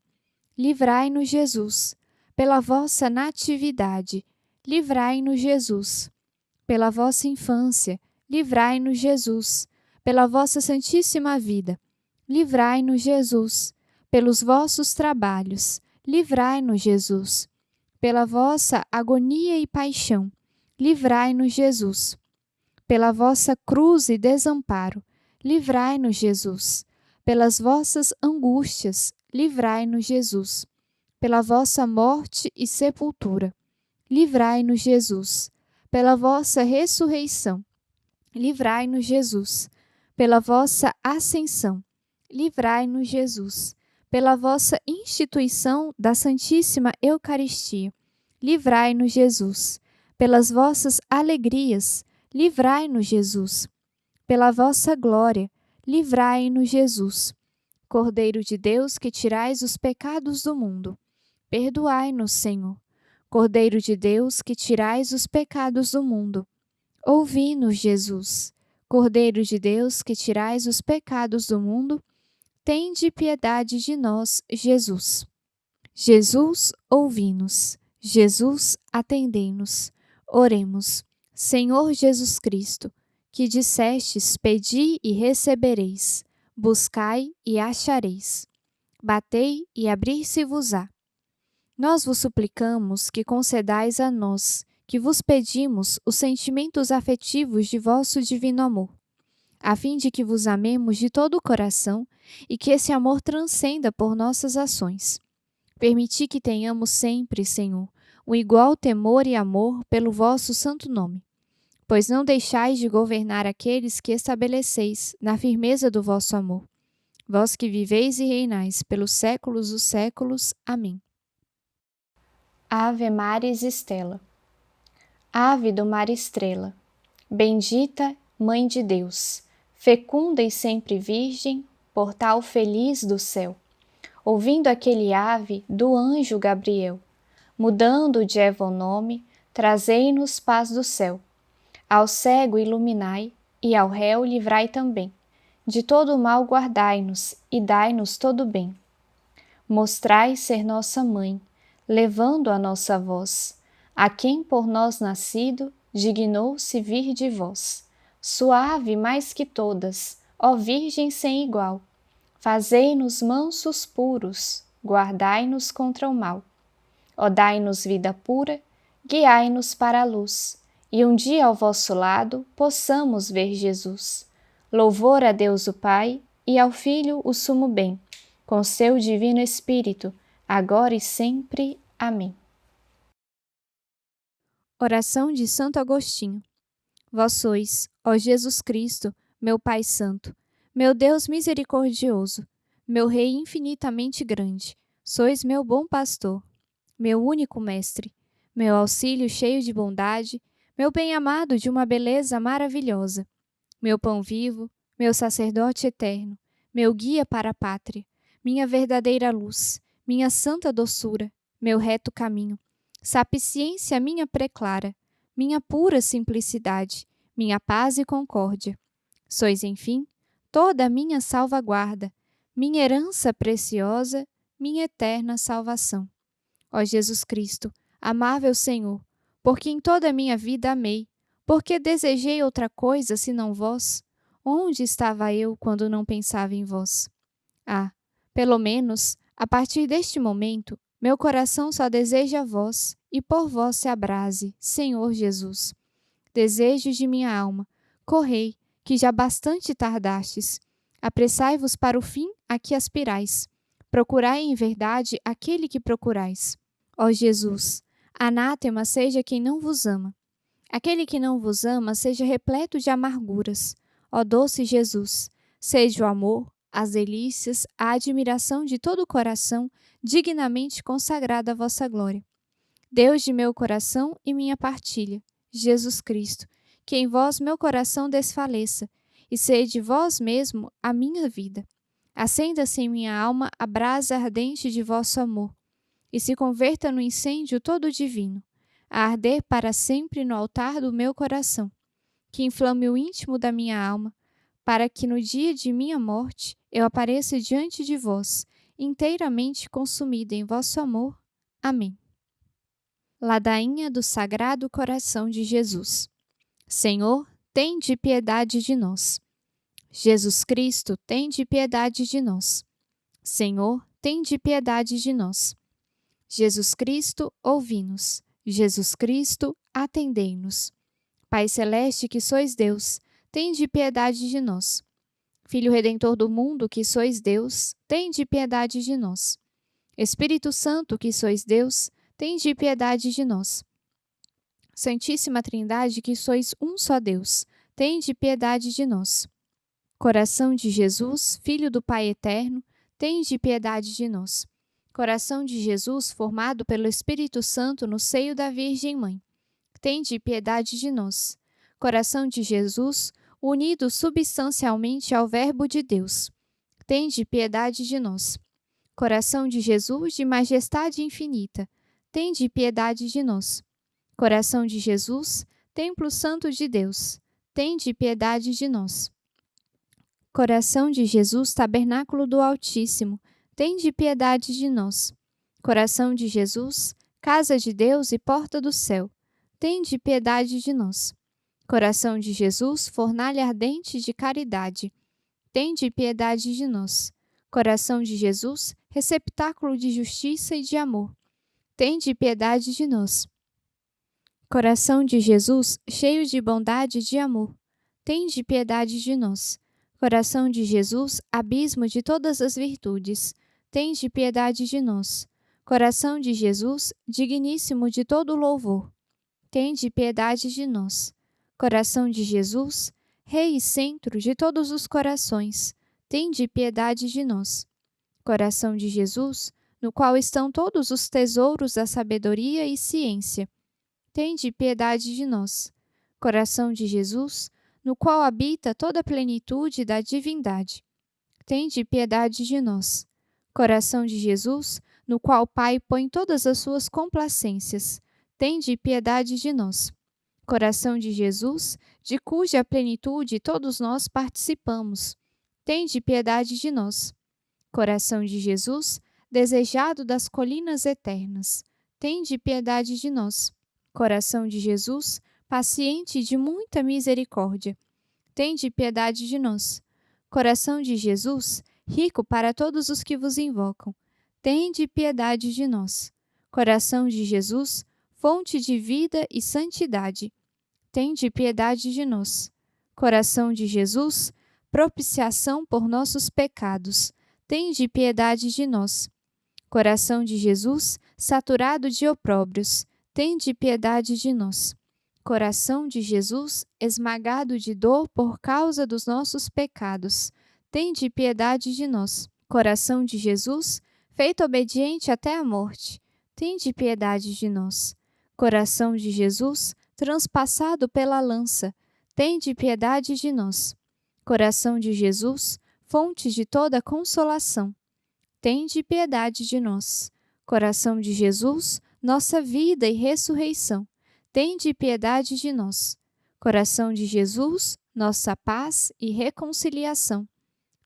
livrai-nos, Jesus. Pela vossa natividade, livrai-nos, Jesus. Pela vossa infância, livrai-nos, Jesus. Pela vossa santíssima vida, livrai-nos, Jesus. Pelos vossos trabalhos, livrai-nos, Jesus. Pela vossa agonia e paixão, livrai-nos, Jesus. Pela vossa cruz e desamparo, livrai-nos, Jesus. Pelas vossas angústias, livrai-nos, Jesus. Pela vossa morte e sepultura, livrai-nos, Jesus. Pela vossa ressurreição, livrai-nos, Jesus. Pela vossa ascensão, livrai-nos, Jesus. Pela vossa instituição da Santíssima Eucaristia, livrai-nos, Jesus. Pelas vossas alegrias, livrai-nos, Jesus. Pela vossa glória, livrai-nos, Jesus. Cordeiro de Deus, que tirais os pecados do mundo, perdoai-nos, Senhor. Cordeiro de Deus, que tirais os pecados do mundo, ouvi-nos, Jesus. Cordeiro de Deus, que tirais os pecados do mundo, tende piedade de nós, Jesus. Jesus, ouvi-nos. Jesus, atendei-nos. Oremos. Senhor Jesus Cristo, que dissestes: pedi e recebereis, buscai e achareis, batei e abrir-se-vos-á. Nós vos suplicamos que concedais a nós, que vos pedimos, os sentimentos afetivos de vosso divino amor, a fim de que vos amemos de todo o coração e que esse amor transcenda por nossas ações. Permiti que tenhamos sempre, Senhor, um igual temor e amor pelo vosso santo nome, pois não deixais de governar aqueles que estabeleceis na firmeza do vosso amor. Vós que viveis e reinais pelos séculos dos séculos. Amém. Ave Maris Stella. Ave do mar estrela, bendita Mãe de Deus, fecunda e sempre virgem, portal feliz do céu, ouvindo aquele ave do anjo Gabriel, mudando de Eva o nome, trazei-nos paz do céu. Ao cego iluminai, e ao réu livrai também. De todo o mal guardai-nos, e dai-nos todo o bem. Mostrai ser nossa mãe, levando a nossa voz, a quem por nós nascido, dignou-se vir de vós. Suave mais que todas, ó Virgem sem igual, fazei-nos mansos puros, guardai-nos contra o mal. Ó dai-nos vida pura, guiai-nos para a luz, e um dia ao vosso lado possamos ver Jesus. Louvor a Deus o Pai, e ao Filho o sumo bem, com seu divino Espírito, agora e sempre. Amém. Oração de Santo Agostinho. Vós sois, ó Jesus Cristo, meu Pai Santo, meu Deus misericordioso, meu Rei infinitamente grande, sois meu bom pastor, meu único mestre, meu auxílio cheio de bondade, meu bem-amado de uma beleza maravilhosa, meu pão vivo, meu sacerdote eterno, meu guia para a pátria, minha verdadeira luz, minha santa doçura, meu reto caminho, sapiência minha preclara, minha pura simplicidade, minha paz e concórdia. Sois, enfim, toda a minha salvaguarda, minha herança preciosa, minha eterna salvação. Ó Jesus Cristo, amável Senhor, porque em toda a minha vida amei, porque desejei outra coisa senão vós? Onde estava eu quando não pensava em vós? Ah, pelo menos, a partir deste momento, meu coração só deseja vós, e por vós se abrase, Senhor Jesus. Desejos de minha alma, correi, que já bastante tardastes. Apressai-vos para o fim a que aspirais. Procurai em verdade aquele que procurais. Ó Jesus, anátema seja quem não vos ama. Aquele que não vos ama seja repleto de amarguras. Ó doce Jesus, seja o amor, as delícias, a admiração de todo o coração dignamente consagrada à vossa glória. Deus de meu coração e minha partilha, Jesus Cristo, que em vós meu coração desfaleça, e sede vós mesmo a minha vida. Acenda-se em minha alma a brasa ardente de vosso amor, e se converta no incêndio todo divino, a arder para sempre no altar do meu coração, que inflame o íntimo da minha alma, para que no dia de minha morte eu apareça diante de vós, inteiramente consumida em vosso amor. Amém. Ladainha do Sagrado Coração de Jesus. Senhor, tende piedade de nós. Jesus Cristo, tende piedade de nós. Senhor, tende piedade de nós. Jesus Cristo, ouvi-nos. Jesus Cristo, atendei-nos. Pai Celeste, que sois Deus, tende piedade de nós. Filho Redentor do mundo, que sois Deus, tende piedade de nós. Espírito Santo, que sois Deus, tende piedade de nós. Santíssima Trindade, que sois um só Deus, tende piedade de nós. Coração de Jesus, Filho do Pai Eterno, tende piedade de nós. Coração de Jesus, formado pelo Espírito Santo no seio da Virgem Mãe, tende piedade de nós. Coração de Jesus, unido substancialmente ao Verbo de Deus, tende piedade de nós. Coração de Jesus, de majestade infinita, tende piedade de nós. Coração de Jesus, Templo Santo de Deus, tende piedade de nós. Coração de Jesus, Tabernáculo do Altíssimo, tende piedade de nós. Coração de Jesus, Casa de Deus e Porta do Céu, tende piedade de nós. Coração de Jesus, Fornalha ardente de caridade, tende piedade de nós. Coração de Jesus, Receptáculo de justiça e de amor, tende piedade de nós. Coração de Jesus, cheio de bondade e de amor, tende piedade de nós. Coração de Jesus, abismo de todas as virtudes, tende piedade de nós. Coração de Jesus, digníssimo de todo louvor, tende piedade de nós. Coração de Jesus, Rei e centro de todos os corações, tende piedade de nós. Coração de Jesus, no qual estão todos os tesouros da sabedoria e ciência, tende piedade de nós. Coração de Jesus, no qual habita toda a plenitude da divindade, tende piedade de nós. Coração de Jesus, no qual o Pai põe todas as suas complacências, tende piedade de nós. Coração de Jesus, de cuja plenitude todos nós participamos, tende piedade de nós. Coração de Jesus, desejado das colinas eternas, tende piedade de nós. Coração de Jesus, paciente e de muita misericórdia, tende piedade de nós. Coração de Jesus, rico para todos os que vos invocam, tende piedade de nós. Coração de Jesus, fonte de vida e santidade, tende piedade de nós. Coração de Jesus, propiciação por nossos pecados, tende piedade de nós. Coração de Jesus, saturado de opróbrios, tende piedade de nós. Coração de Jesus, esmagado de dor por causa dos nossos pecados, tende piedade de nós. Coração de Jesus, feito obediente até a morte, tende piedade de nós. Coração de Jesus, transpassado pela lança, tende piedade de nós. Coração de Jesus, fonte de toda consolação, tende piedade de nós. Coração de Jesus, nossa vida e ressurreição, tende piedade de nós. Coração de Jesus, nossa paz e reconciliação,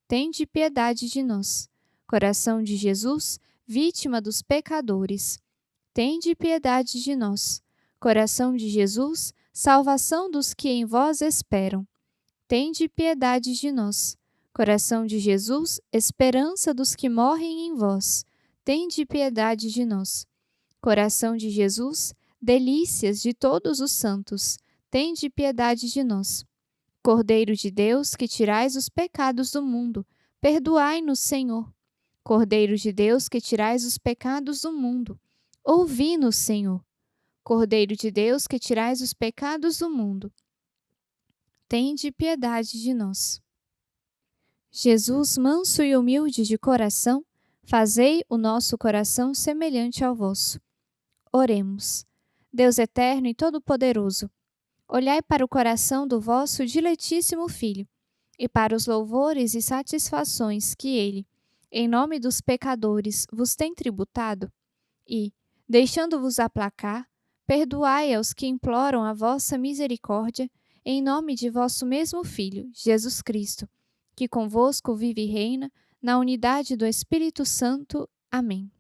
tende piedade de nós. Coração de Jesus, vítima dos pecadores, tende piedade de nós. Coração de Jesus, salvação dos que em vós esperam, tende piedade de nós. Coração de Jesus, esperança dos que morrem em vós, tende piedade de nós. Coração de Jesus, delícias de todos os santos, tende piedade de nós. Cordeiro de Deus, que tirais os pecados do mundo, perdoai-nos, Senhor. Cordeiro de Deus, que tirais os pecados do mundo, ouvi-nos, Senhor. Cordeiro de Deus, que tirais os pecados do mundo, tende piedade de nós. Jesus, manso e humilde de coração, fazei o nosso coração semelhante ao vosso. Oremos. Deus eterno e todo-poderoso, olhai para o coração do vosso diletíssimo Filho e para os louvores e satisfações que ele, em nome dos pecadores, vos tem tributado e, deixando-vos aplacar, perdoai aos que imploram a vossa misericórdia, em nome de vosso mesmo Filho, Jesus Cristo, que convosco vive e reina, na unidade do Espírito Santo. Amém.